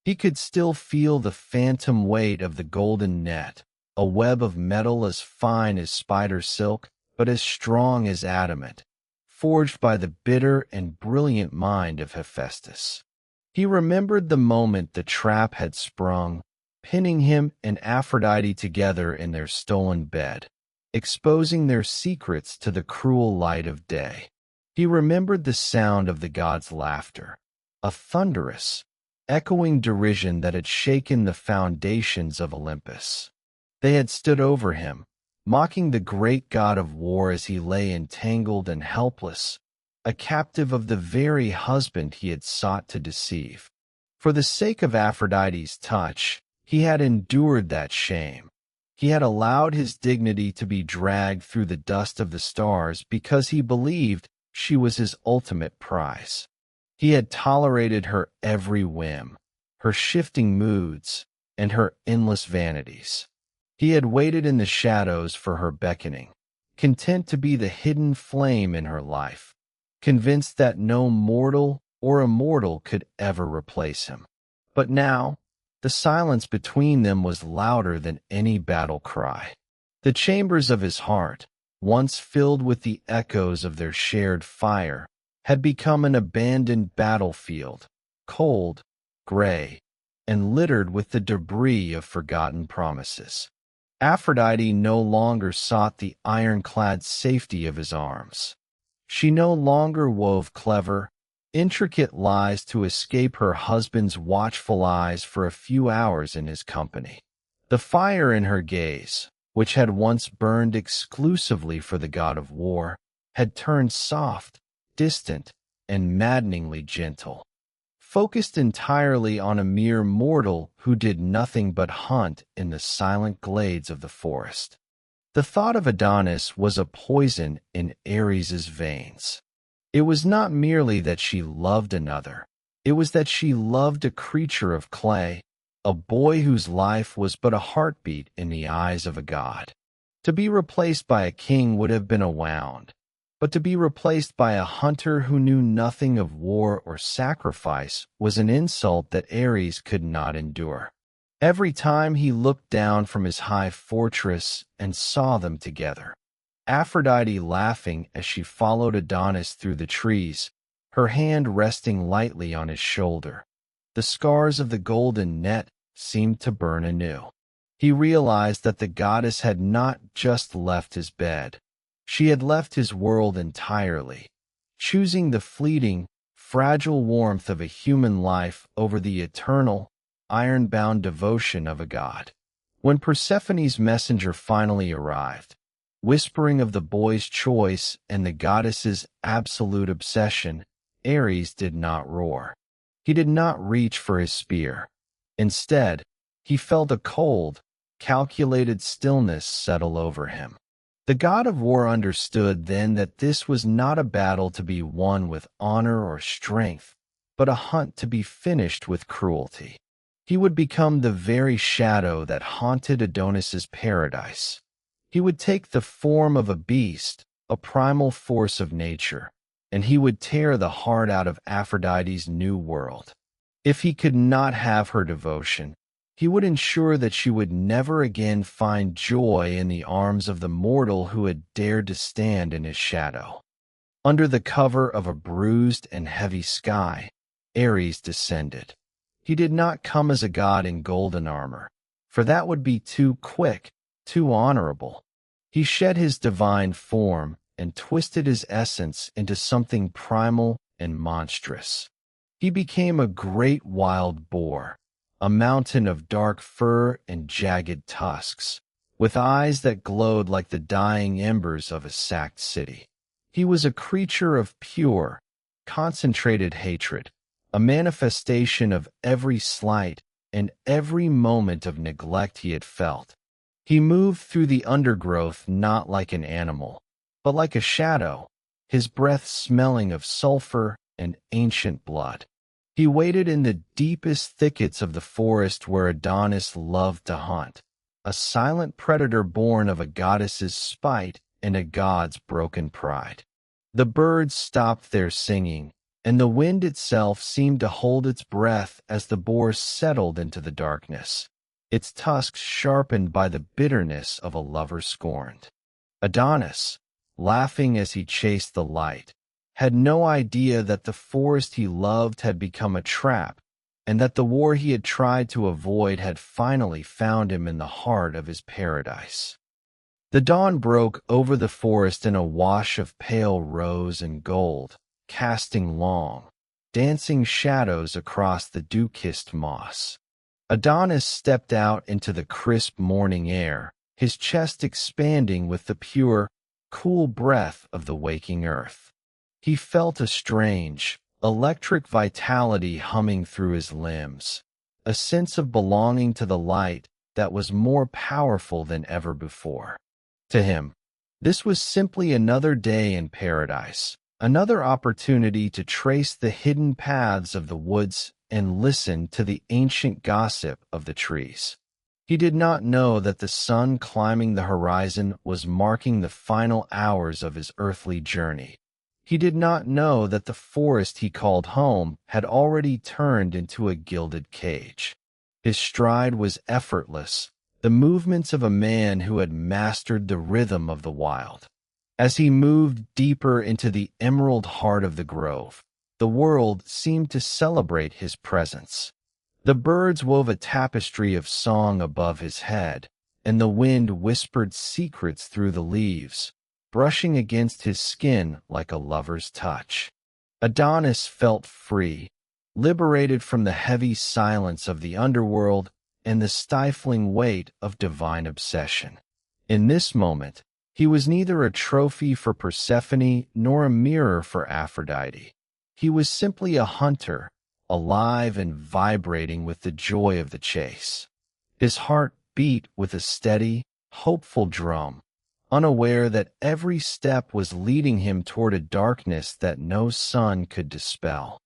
He could still feel the phantom weight of the golden net, a web of metal as fine as spider silk, but as strong as adamant, forged by the bitter and brilliant mind of Hephaestus. He remembered the moment the trap had sprung, pinning him and Aphrodite together in their stolen bed, exposing their secrets to the cruel light of day. He remembered the sound of the gods' laughter, a thunderous, echoing derision that had shaken the foundations of Olympus. They had stood over him, mocking the great god of war as he lay entangled and helpless, a captive of the very husband he had sought to deceive. For the sake of Aphrodite's touch, he had endured that shame. He had allowed his dignity to be dragged through the dust of the stars because he believed she was his ultimate prize. He had tolerated her every whim, her shifting moods, and her endless vanities. He had waited in the shadows for her beckoning, content to be the hidden flame in her life, convinced that no mortal or immortal could ever replace him. But now, the silence between them was louder than any battle cry. The chambers of his heart, once filled with the echoes of their shared fire, had become an abandoned battlefield, cold, gray, and littered with the debris of forgotten promises. Aphrodite no longer sought the ironclad safety of his arms. She no longer wove clever, intricate lies to escape her husband's watchful eyes for a few hours in his company. The fire in her gaze, which had once burned exclusively for the god of war, had turned soft, distant, and maddeningly gentle, focused entirely on a mere mortal who did nothing but hunt in the silent glades of the forest. The thought of Adonis was a poison in Ares's veins. It was not merely that she loved another, it was that she loved a creature of clay, a boy whose life was but a heartbeat in the eyes of a god. To be replaced by a king would have been a wound, but to be replaced by a hunter who knew nothing of war or sacrifice was an insult that Ares could not endure. Every time he looked down from his high fortress and saw them together, Aphrodite laughing as she followed Adonis through the trees, her hand resting lightly on his shoulder, the scars of the golden net seemed to burn anew. He realized that the goddess had not just left his bed. She had left his world entirely, choosing the fleeting, fragile warmth of a human life over the eternal, iron-bound devotion of a god. When Persephone's messenger finally arrived, whispering of the boy's choice and the goddess's absolute obsession, Ares did not roar. He did not reach for his spear. Instead, he felt a cold, calculated stillness settle over him. The god of war understood then that this was not a battle to be won with honor or strength, but a hunt to be finished with cruelty. He would become the very shadow that haunted Adonis's paradise. He would take the form of a beast, a primal force of nature, and he would tear the heart out of Aphrodite's new world. If he could not have her devotion, he would ensure that she would never again find joy in the arms of the mortal who had dared to stand in his shadow. Under the cover of a bruised and heavy sky, Ares descended. He did not come as a god in golden armor, for that would be too quick, too honorable. He shed his divine form and twisted his essence into something primal and monstrous. He became a great wild boar, a mountain of dark fur and jagged tusks, with eyes that glowed like the dying embers of a sacked city. He was a creature of pure, concentrated hatred, a manifestation of every slight, and every moment of neglect he had felt. He moved through the undergrowth not like an animal, but like a shadow, his breath smelling of sulfur and ancient blood. He waited in the deepest thickets of the forest where Adonis loved to hunt, a silent predator born of a goddess's spite and a god's broken pride. The birds stopped their singing, and the wind itself seemed to hold its breath as the boar settled into the darkness, its tusks sharpened by the bitterness of a lover scorned. Adonis, laughing as he chased the light, had no idea that the forest he loved had become a trap, and that the war he had tried to avoid had finally found him in the heart of his paradise. The dawn broke over the forest in a wash of pale rose and gold, casting long, dancing shadows across the dew-kissed moss. Adonis stepped out into the crisp morning air, his chest expanding with the pure, cool breath of the waking earth. He felt a strange, electric vitality humming through his limbs, a sense of belonging to the light that was more powerful than ever before. To him, this was simply another day in paradise, another opportunity to trace the hidden paths of the woods and listen to the ancient gossip of the trees. He did not know that the sun climbing the horizon was marking the final hours of his earthly journey. He did not know that the forest he called home had already turned into a gilded cage. His stride was effortless, the movements of a man who had mastered the rhythm of the wild. As he moved deeper into the emerald heart of the grove, the world seemed to celebrate his presence. The birds wove a tapestry of song above his head, and the wind whispered secrets through the leaves, brushing against his skin like a lover's touch. Adonis felt free, liberated from the heavy silence of the underworld and the stifling weight of divine obsession. In this moment, he was neither a trophy for Persephone nor a mirror for Aphrodite. He was simply a hunter, alive and vibrating with the joy of the chase. His heart beat with a steady, hopeful drum, unaware that every step was leading him toward a darkness that no sun could dispel.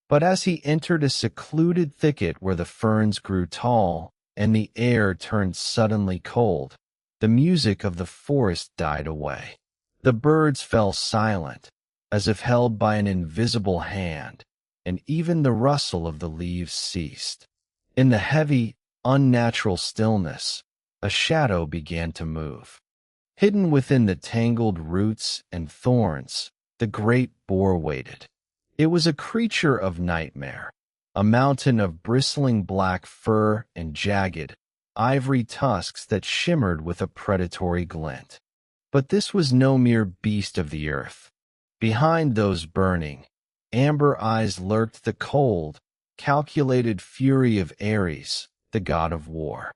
But as he entered a secluded thicket where the ferns grew tall and the air turned suddenly cold, the music of the forest died away. The birds fell silent, as if held by an invisible hand, and even the rustle of the leaves ceased. In the heavy, unnatural stillness, a shadow began to move. Hidden within the tangled roots and thorns, the great boar waited. It was a creature of nightmare, a mountain of bristling black fur and jagged, ivory tusks that shimmered with a predatory glint. But this was no mere beast of the earth. Behind those burning, amber eyes lurked the cold, calculated fury of Ares, the god of war.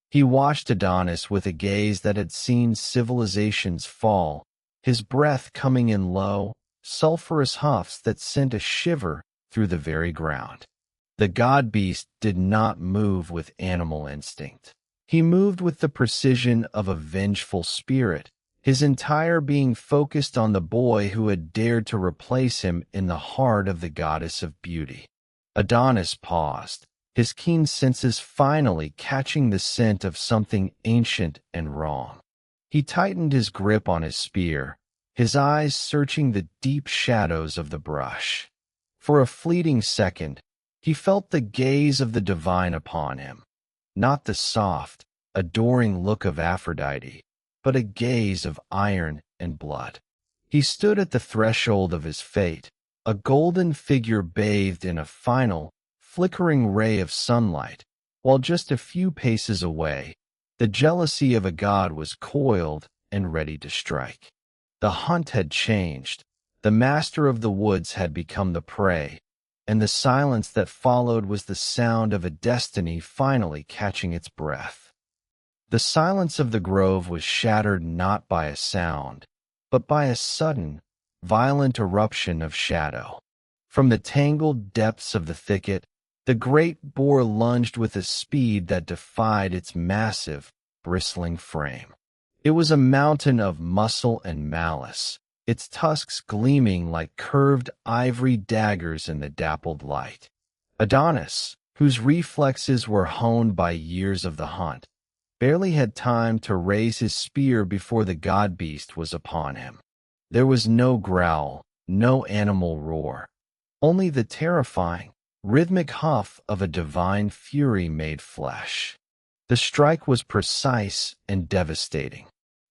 He watched Adonis with a gaze that had seen civilizations fall, his breath coming in low, sulphurous huffs that sent a shiver through the very ground. The god-beast did not move with animal instinct. He moved with the precision of a vengeful spirit, his entire being focused on the boy who had dared to replace him in the heart of the goddess of beauty. Adonis paused, his keen senses finally catching the scent of something ancient and wrong. He tightened his grip on his spear, his eyes searching the deep shadows of the brush. For a fleeting second, he felt the gaze of the divine upon him, not the soft, adoring look of Aphrodite, but a gaze of iron and blood. He stood at the threshold of his fate, a golden figure bathed in a final, flickering ray of sunlight, while just a few paces away, the jealousy of a god was coiled and ready to strike. The hunt had changed. The master of the woods had become the prey, and the silence that followed was the sound of a destiny finally catching its breath. The silence of the grove was shattered not by a sound, but by a sudden, violent eruption of shadow. From the tangled depths of the thicket, The great boar lunged with a speed that defied its massive, bristling frame. It was a mountain of muscle and malice, its tusks gleaming like curved ivory daggers in the dappled light. Adonis, whose reflexes were honed by years of the hunt, barely had time to raise his spear before the god-beast was upon him. There was no growl, no animal roar, only the terrifying, rhythmic huff of a divine fury made flesh. The strike was precise and devastating.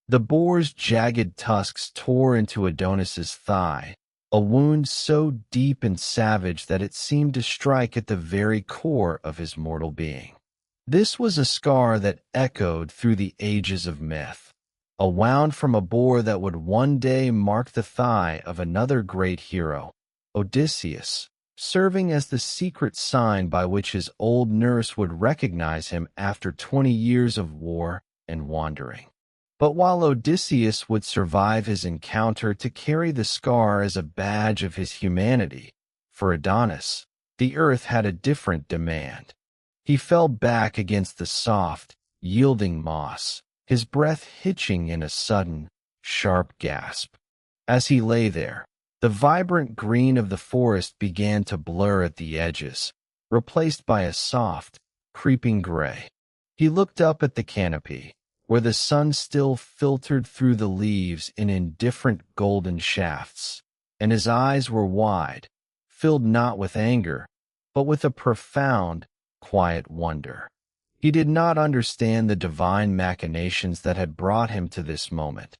The boar's jagged tusks tore into Adonis's thigh, a wound so deep and savage that it seemed to strike at the very core of his mortal being. This was a scar that echoed through the ages of myth, a wound from a boar that would one day mark the thigh of another great hero, Odysseus, serving as the secret sign by which his old nurse would recognize him after 20 years of war and wandering. But while Odysseus would survive his encounter to carry the scar as a badge of his humanity, for Adonis, the earth had a different demand. He fell back against the soft, yielding moss, his breath hitching in a sudden, sharp gasp. As he lay there, the vibrant green of the forest began to blur at the edges, replaced by a soft, creeping gray. He looked up at the canopy, where the sun still filtered through the leaves in indifferent golden shafts, and his eyes were wide, filled not with anger, but with a profound, quiet wonder. He did not understand the divine machinations that had brought him to this moment.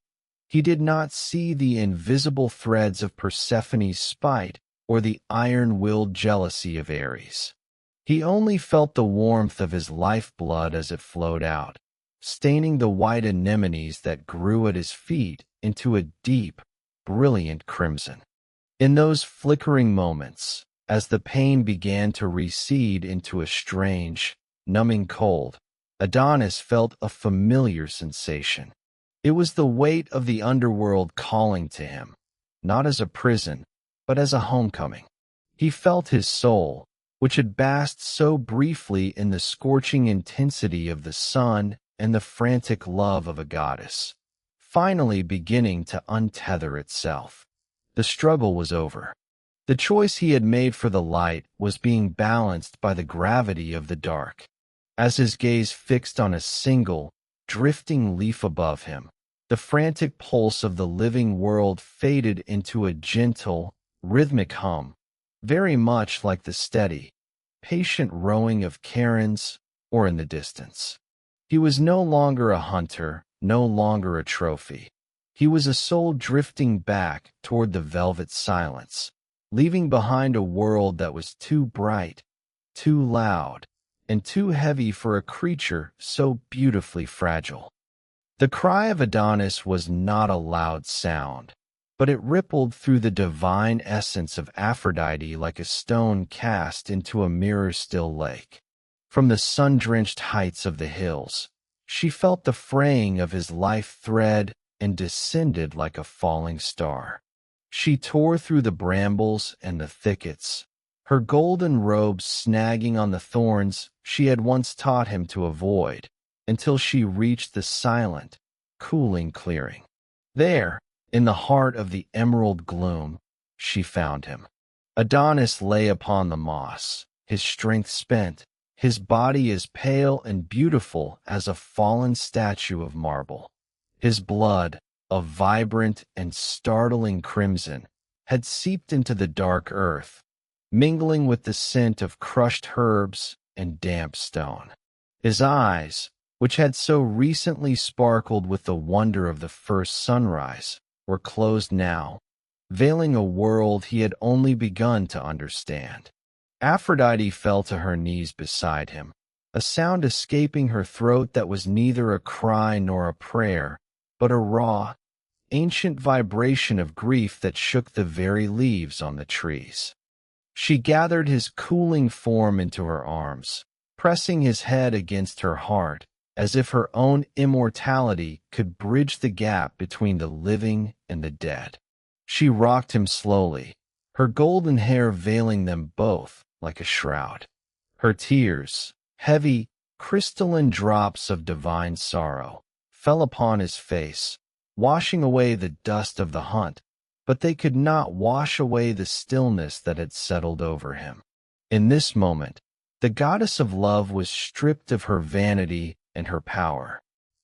He did not see the invisible threads of Persephone's spite or the iron-willed jealousy of Ares. He only felt the warmth of his lifeblood as it flowed out, staining the white anemones that grew at his feet into a deep, brilliant crimson. In those flickering moments, as the pain began to recede into a strange, numbing cold, Adonis felt a familiar sensation. It was the weight of the underworld calling to him, not as a prison, but as a homecoming. He felt his soul, which had basked so briefly in the scorching intensity of the sun and the frantic love of a goddess, finally beginning to untether itself. The struggle was over. The choice he had made for the light was being balanced by the gravity of the dark. As his gaze fixed on a single, drifting leaf above him, the frantic pulse of the living world faded into a gentle, rhythmic hum, very much like the steady, patient rowing of Karens or in the distance. He was no longer a hunter, no longer a trophy. He was a soul drifting back toward the velvet silence, leaving behind a world that was too bright, too loud, and too heavy for a creature so beautifully fragile. The cry of Adonis was not a loud sound, but it rippled through the divine essence of Aphrodite like a stone cast into a mirror-still lake. From the sun-drenched heights of the hills, she felt the fraying of his life thread and descended like a falling star. She tore through the brambles and the thickets, her golden robes snagging on the thorns she had once taught him to avoid, until she reached the silent, cooling clearing. There, in the heart of the emerald gloom, she found him. Adonis lay upon the moss, his strength spent, his body as pale and beautiful as a fallen statue of marble. His blood, a vibrant and startling crimson, had seeped into the dark earth, mingling with the scent of crushed herbs and damp stone. His eyes, which had so recently sparkled with the wonder of the first sunrise, were closed now, veiling a world he had only begun to understand. Aphrodite fell to her knees beside him, a sound escaping her throat that was neither a cry nor a prayer, but a raw, ancient vibration of grief that shook the very leaves on the trees. She gathered his cooling form into her arms, pressing his head against her heart, as if her own immortality could bridge the gap between the living and the dead. She rocked him slowly, her golden hair veiling them both like a shroud. Her tears, heavy, crystalline drops of divine sorrow, fell upon his face, washing away the dust of the hunt, but they could not wash away the stillness that had settled over him. In this moment, the goddess of love was stripped of her vanity and her power.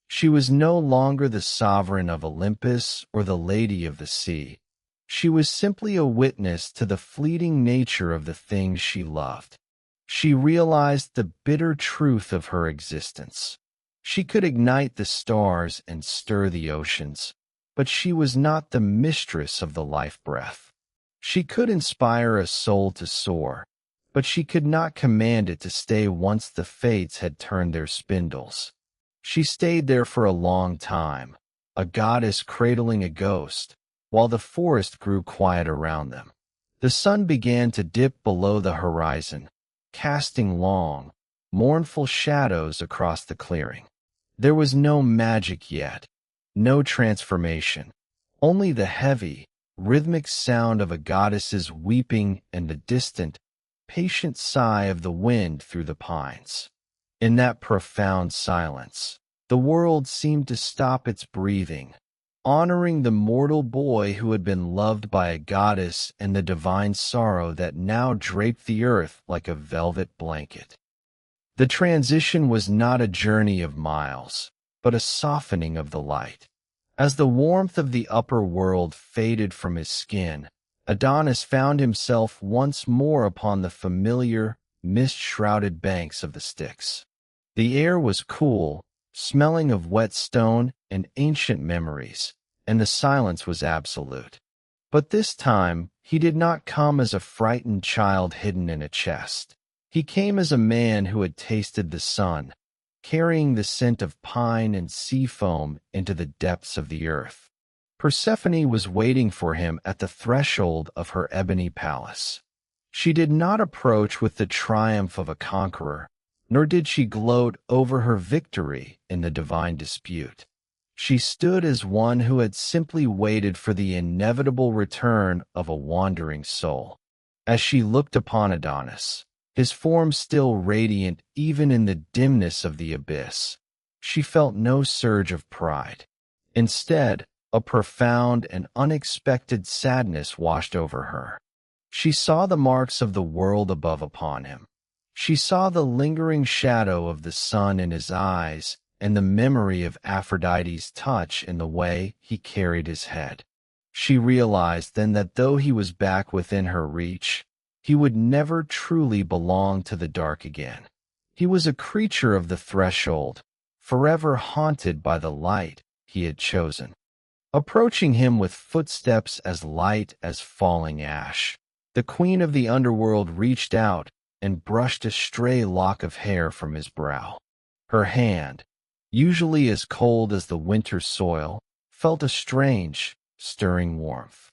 She was no longer the sovereign of Olympus or the lady of the sea. She was simply a witness to the fleeting nature of the things she loved. She realized the bitter truth of her existence. She could ignite the stars and stir the oceans, but she was not the mistress of the life breath. She could inspire a soul to soar, but she could not command it to stay once the fates had turned their spindles. She stayed there for a long time, a goddess cradling a ghost, while the forest grew quiet around them. The sun began to dip below the horizon, casting long, mournful shadows across the clearing. There was no magic yet, no transformation, only the heavy, rhythmic sound of a goddess's weeping and the distant, patient sigh of the wind through the pines. In that profound silence, the world seemed to stop its breathing, honoring the mortal boy who had been loved by a goddess and the divine sorrow that now draped the earth like a velvet blanket. The transition was not a journey of miles, but a softening of the light. As the warmth of the upper world faded from his skin, Adonis found himself once more upon the familiar, mist-shrouded banks of the Styx. The air was cool, smelling of wet stone and ancient memories, and the silence was absolute. But this time, he did not come as a frightened child hidden in a chest. He came as a man who had tasted the sun, carrying the scent of pine and sea foam into the depths of the earth. Persephone was waiting for him at the threshold of her ebony palace. She did not approach with the triumph of a conqueror, nor did she gloat over her victory in the divine dispute. She stood as one who had simply waited for the inevitable return of a wandering soul. As she looked upon Adonis, his form still radiant even in the dimness of the abyss, she felt no surge of pride. Instead, a profound and unexpected sadness washed over her. She saw the marks of the world above upon him. She saw the lingering shadow of the sun in his eyes and the memory of Aphrodite's touch in the way he carried his head. She realized then that though he was back within her reach, he would never truly belong to the dark again. He was a creature of the threshold, forever haunted by the light he had chosen. Approaching him with footsteps as light as falling ash, the queen of the underworld reached out and brushed a stray lock of hair from his brow. Her hand, usually as cold as the winter soil, felt a strange, stirring warmth.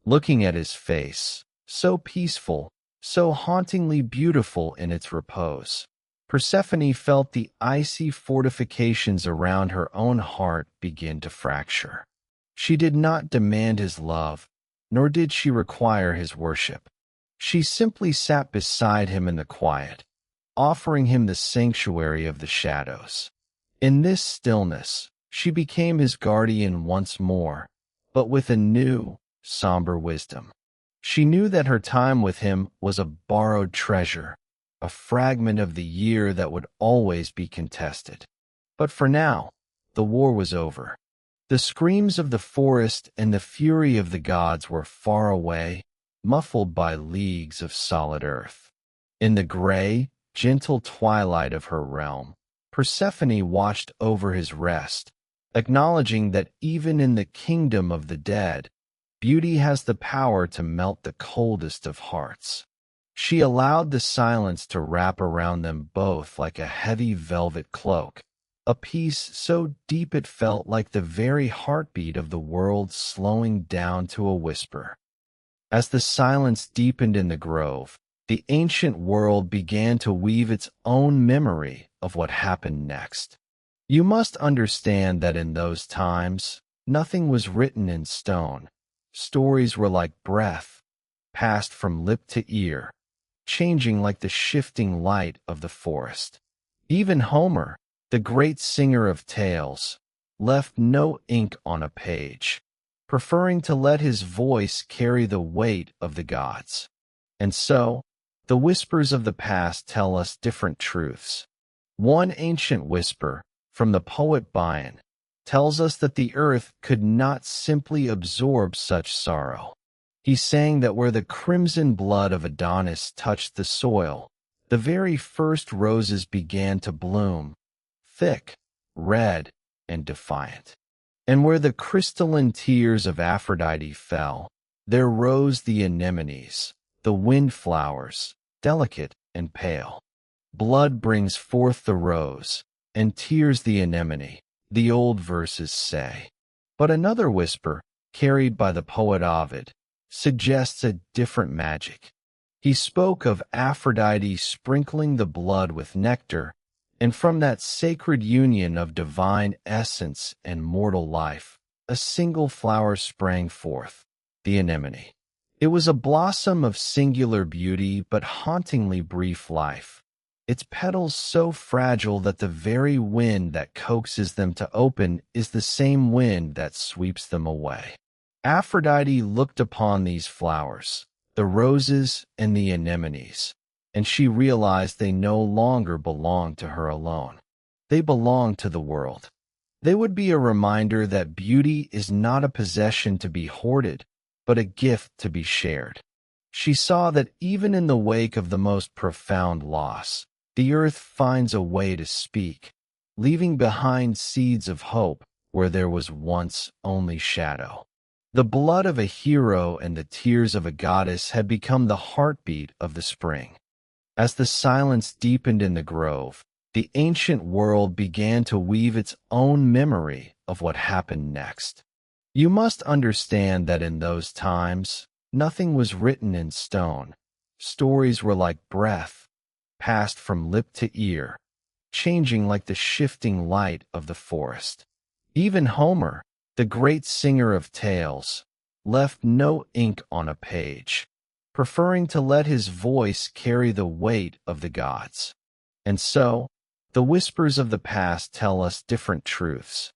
Looking at his face, so peaceful, so hauntingly beautiful in its repose, Persephone felt the icy fortifications around her own heart begin to fracture. She did not demand his love, nor did she require his worship. She simply sat beside him in the quiet, offering him the sanctuary of the shadows. In this stillness, she became his guardian once more, but with a new, somber wisdom. She knew that her time with him was a borrowed treasure, a fragment of the year that would always be contested. But for now, the war was over. The screams of the forest and the fury of the gods were far away, muffled by leagues of solid earth. In the gray, gentle twilight of her realm, Persephone watched over his rest, acknowledging that even in the kingdom of the dead, beauty has the power to melt the coldest of hearts. She allowed the silence to wrap around them both like a heavy velvet cloak, a peace so deep it felt like the very heartbeat of the world slowing down to a whisper. As the silence deepened in the grove, the ancient world began to weave its own memory of what happened next. You must understand that in those times, nothing was written in stone. Stories were like breath, passed from lip to ear, changing like the shifting light of the forest. Even Homer, the great singer of tales, left no ink on a page, preferring to let his voice carry the weight of the gods. And so, the whispers of the past tell us different truths. One ancient whisper, from the poet Bion, tells us that the earth could not simply absorb such sorrow. He sang that where the crimson blood of Adonis touched the soil, the very first roses began to bloom, thick, red, and defiant. And where the crystalline tears of Aphrodite fell, there rose the anemones, the windflowers, delicate and pale. Blood brings forth the rose, and tears the anemone, the old verses say. But another whisper, carried by the poet Ovid, suggests a different magic. He spoke of Aphrodite sprinkling the blood with nectar, and from that sacred union of divine essence and mortal life, a single flower sprang forth, the anemone. It was a blossom of singular beauty but hauntingly brief life, its petals so fragile that the very wind that coaxes them to open is the same wind that sweeps them away. Aphrodite looked upon these flowers, the roses and the anemones, and she realized they no longer belonged to her alone. They belonged to the world. They would be a reminder that beauty is not a possession to be hoarded, but a gift to be shared. She saw that even in the wake of the most profound loss, the earth finds a way to speak, leaving behind seeds of hope where there was once only shadow. The blood of a hero and the tears of a goddess had become the heartbeat of the spring. As the silence deepened in the grove, the ancient world began to weave its own memory of what happened next. You must understand that in those times, nothing was written in stone. Stories were like breath, passed from lip to ear, changing like the shifting light of the forest. Even Homer, the great singer of tales, left no ink on a page, preferring to let his voice carry the weight of the gods. And so, the whispers of the past tell us different truths.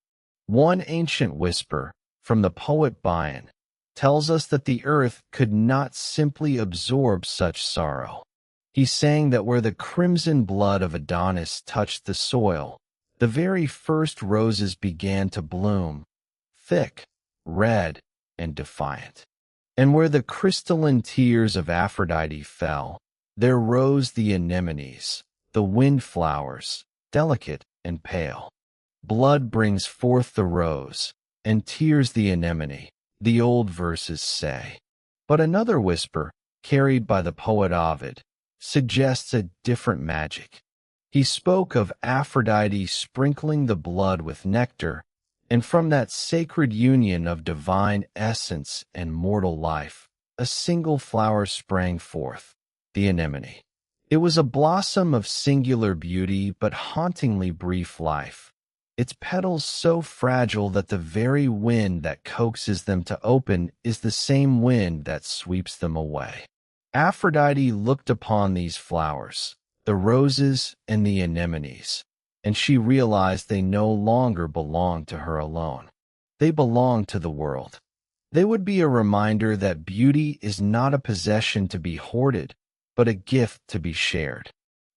One ancient whisper, from the poet Bion, tells us that the earth could not simply absorb such sorrow. He sang that where the crimson blood of Adonis touched the soil, the very first roses began to bloom, thick, red, and defiant. And where the crystalline tears of Aphrodite fell, there rose the anemones, the windflowers, delicate and pale. Blood brings forth the rose, and tears the anemone, the old verses say. But another whisper, carried by the poet Ovid, suggests a different magic. He spoke of Aphrodite sprinkling the blood with nectar, and from that sacred union of divine essence and mortal life, a single flower sprang forth, the anemone. It was a blossom of singular beauty but hauntingly brief life, its petals so fragile that the very wind that coaxes them to open is the same wind that sweeps them away. Aphrodite looked upon these flowers, the roses and the anemones, and she realized they no longer belonged to her alone. They belonged to the world. They would be a reminder that beauty is not a possession to be hoarded, but a gift to be shared.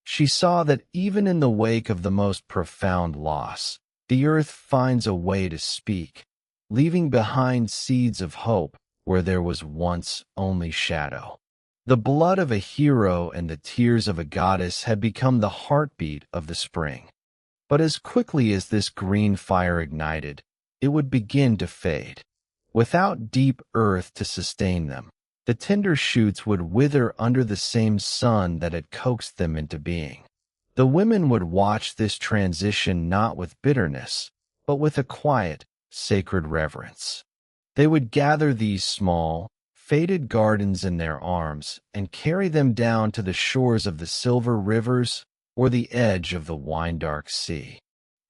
She saw that even in the wake of the most profound loss, the earth finds a way to speak, leaving behind seeds of hope where there was once only shadow. The blood of a hero and the tears of a goddess had become the heartbeat of the spring. But as quickly as this green fire ignited, it would begin to fade. Without deep earth to sustain them, the tender shoots would wither under the same sun that had coaxed them into being. The women would watch this transition not with bitterness, but with a quiet, sacred reverence. They would gather these small, faded gardens in their arms and carry them down to the shores of the silver rivers or the edge of the wine-dark sea.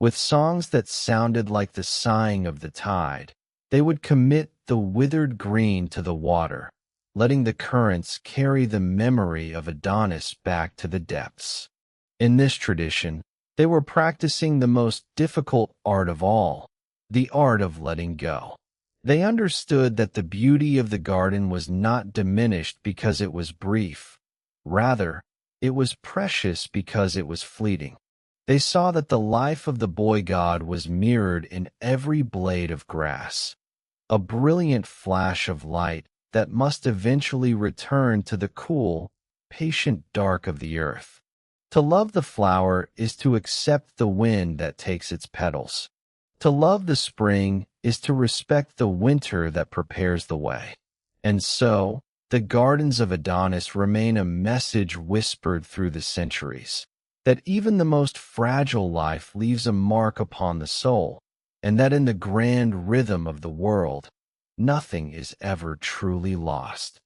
With songs that sounded like the sighing of the tide, they would commit the withered green to the water, letting the currents carry the memory of Adonis back to the depths. In this tradition, they were practicing the most difficult art of all, the art of letting go. They understood that the beauty of the garden was not diminished because it was brief. Rather, it was precious because it was fleeting. They saw that the life of the boy god was mirrored in every blade of grass, a brilliant flash of light that must eventually return to the cool, patient dark of the earth. To love the flower is to accept the wind that takes its petals. To love the spring is to respect the winter that prepares the way. And so, the gardens of Adonis remain a message whispered through the centuries, that even the most fragile life leaves a mark upon the soul, and that in the grand rhythm of the world, nothing is ever truly lost.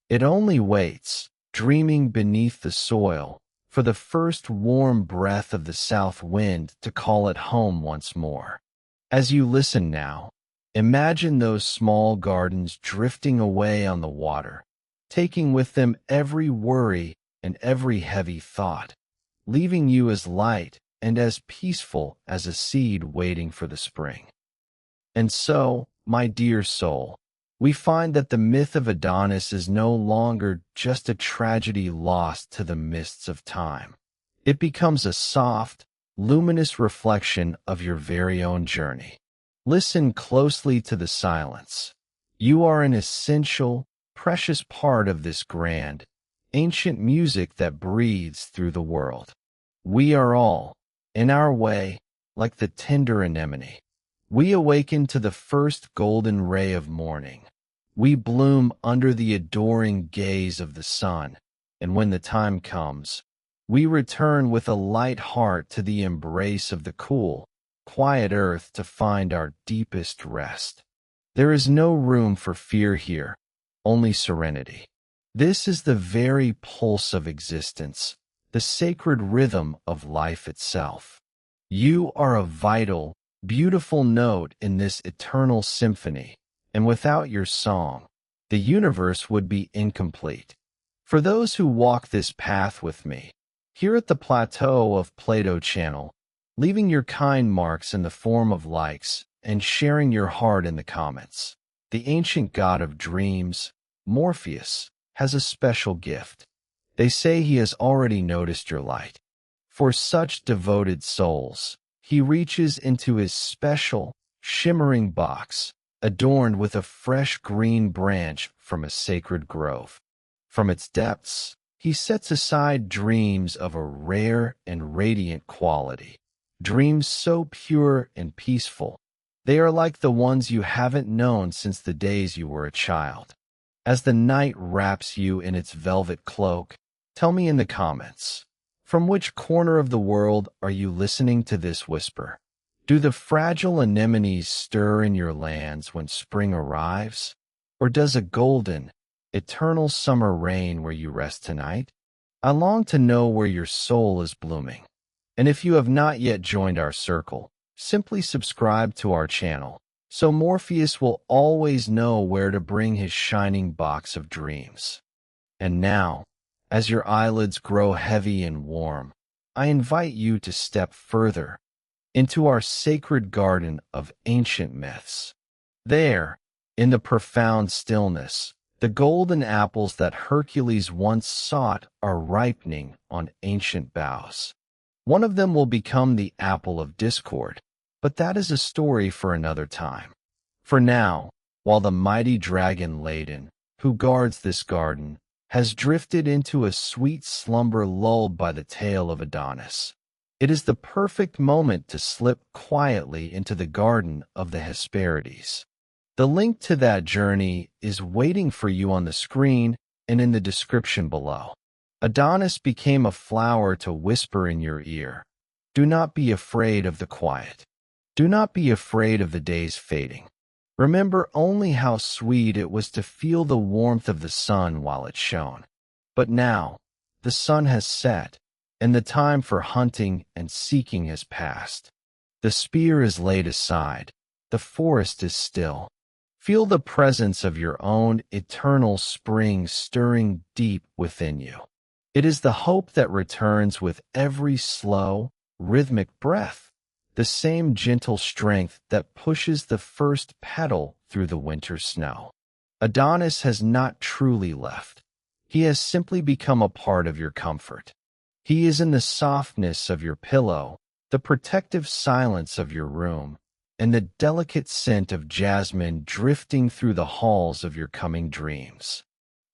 It only waits, dreaming beneath the soil, for the first warm breath of the south wind to call it home once more. As you listen now, imagine those small gardens drifting away on the water, taking with them every worry and every heavy thought, leaving you as light and as peaceful as a seed waiting for the spring. And so, my dear soul, we find that the myth of Adonis is no longer just a tragedy lost to the mists of time. It becomes a soft, luminous reflection of your very own journey. Listen closely to the silence. You are an essential, precious part of this grand, ancient music that breathes through the world. We are all, in our way, like the tender anemone. We awaken to the first golden ray of morning. We bloom under the adoring gaze of the sun, and when the time comes, we return with a light heart to the embrace of the cool, quiet earth to find our deepest rest. There is no room for fear here, only serenity. This is the very pulse of existence, the sacred rhythm of life itself. You are a vital, beautiful note in this eternal symphony, and without your song, the universe would be incomplete. For those who walk this path with me, here at the Plateau of Plato channel, leaving your kind marks in the form of likes and sharing your heart in the comments, the ancient god of dreams, Morpheus, has a special gift. They say he has already noticed your light. For such devoted souls, he reaches into his special, shimmering box, adorned with a fresh green branch from a sacred grove. From its depths, he sets aside dreams of a rare and radiant quality, dreams so pure and peaceful, they are like the ones you haven't known since the days you were a child. As the night wraps you in its velvet cloak, tell me in the comments, from which corner of the world are you listening to this whisper? Do the fragile anemones stir in your lands when spring arrives? Or does a golden, eternal summer reign where you rest tonight? I long to know where your soul is blooming. And if you have not yet joined our circle, simply subscribe to our channel, so Morpheus will always know where to bring his shining box of dreams. And now, as your eyelids grow heavy and warm, I invite you to step further into our sacred garden of ancient myths. There, in the profound stillness, the golden apples that Hercules once sought are ripening on ancient boughs. One of them will become the apple of discord, but that is a story for another time. For now, while the mighty dragon Ladon, who guards this garden, has drifted into a sweet slumber lulled by the tale of Adonis, it is the perfect moment to slip quietly into the garden of the Hesperides. The link to that journey is waiting for you on the screen and in the description below. Adonis became a flower to whisper in your ear. Do not be afraid of the quiet. Do not be afraid of the days fading. Remember only how sweet it was to feel the warmth of the sun while it shone. But now, the sun has set, and the time for hunting and seeking has passed. The spear is laid aside. The forest is still. Feel the presence of your own eternal spring stirring deep within you. It is the hope that returns with every slow, rhythmic breath, the same gentle strength that pushes the first petal through the winter snow. Adonis has not truly left. He has simply become a part of your comfort. He is in the softness of your pillow, the protective silence of your room, and the delicate scent of jasmine drifting through the halls of your coming dreams.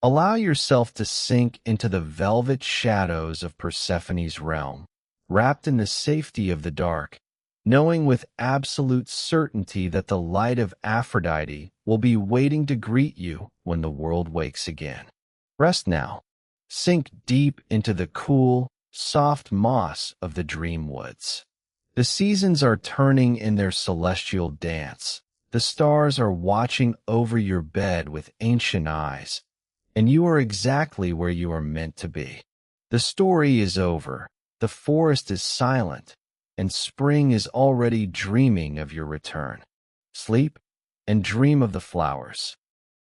Allow yourself to sink into the velvet shadows of Persephone's realm, wrapped in the safety of the dark, knowing with absolute certainty that the light of Aphrodite will be waiting to greet you when the world wakes again. Rest now. Sink deep into the cool, soft moss of the dream woods. The seasons are turning in their celestial dance. The stars are watching over your bed with ancient eyes, and you are exactly where you are meant to be. The story is over. The forest is silent, and spring is already dreaming of your return. Sleep and dream of the flowers.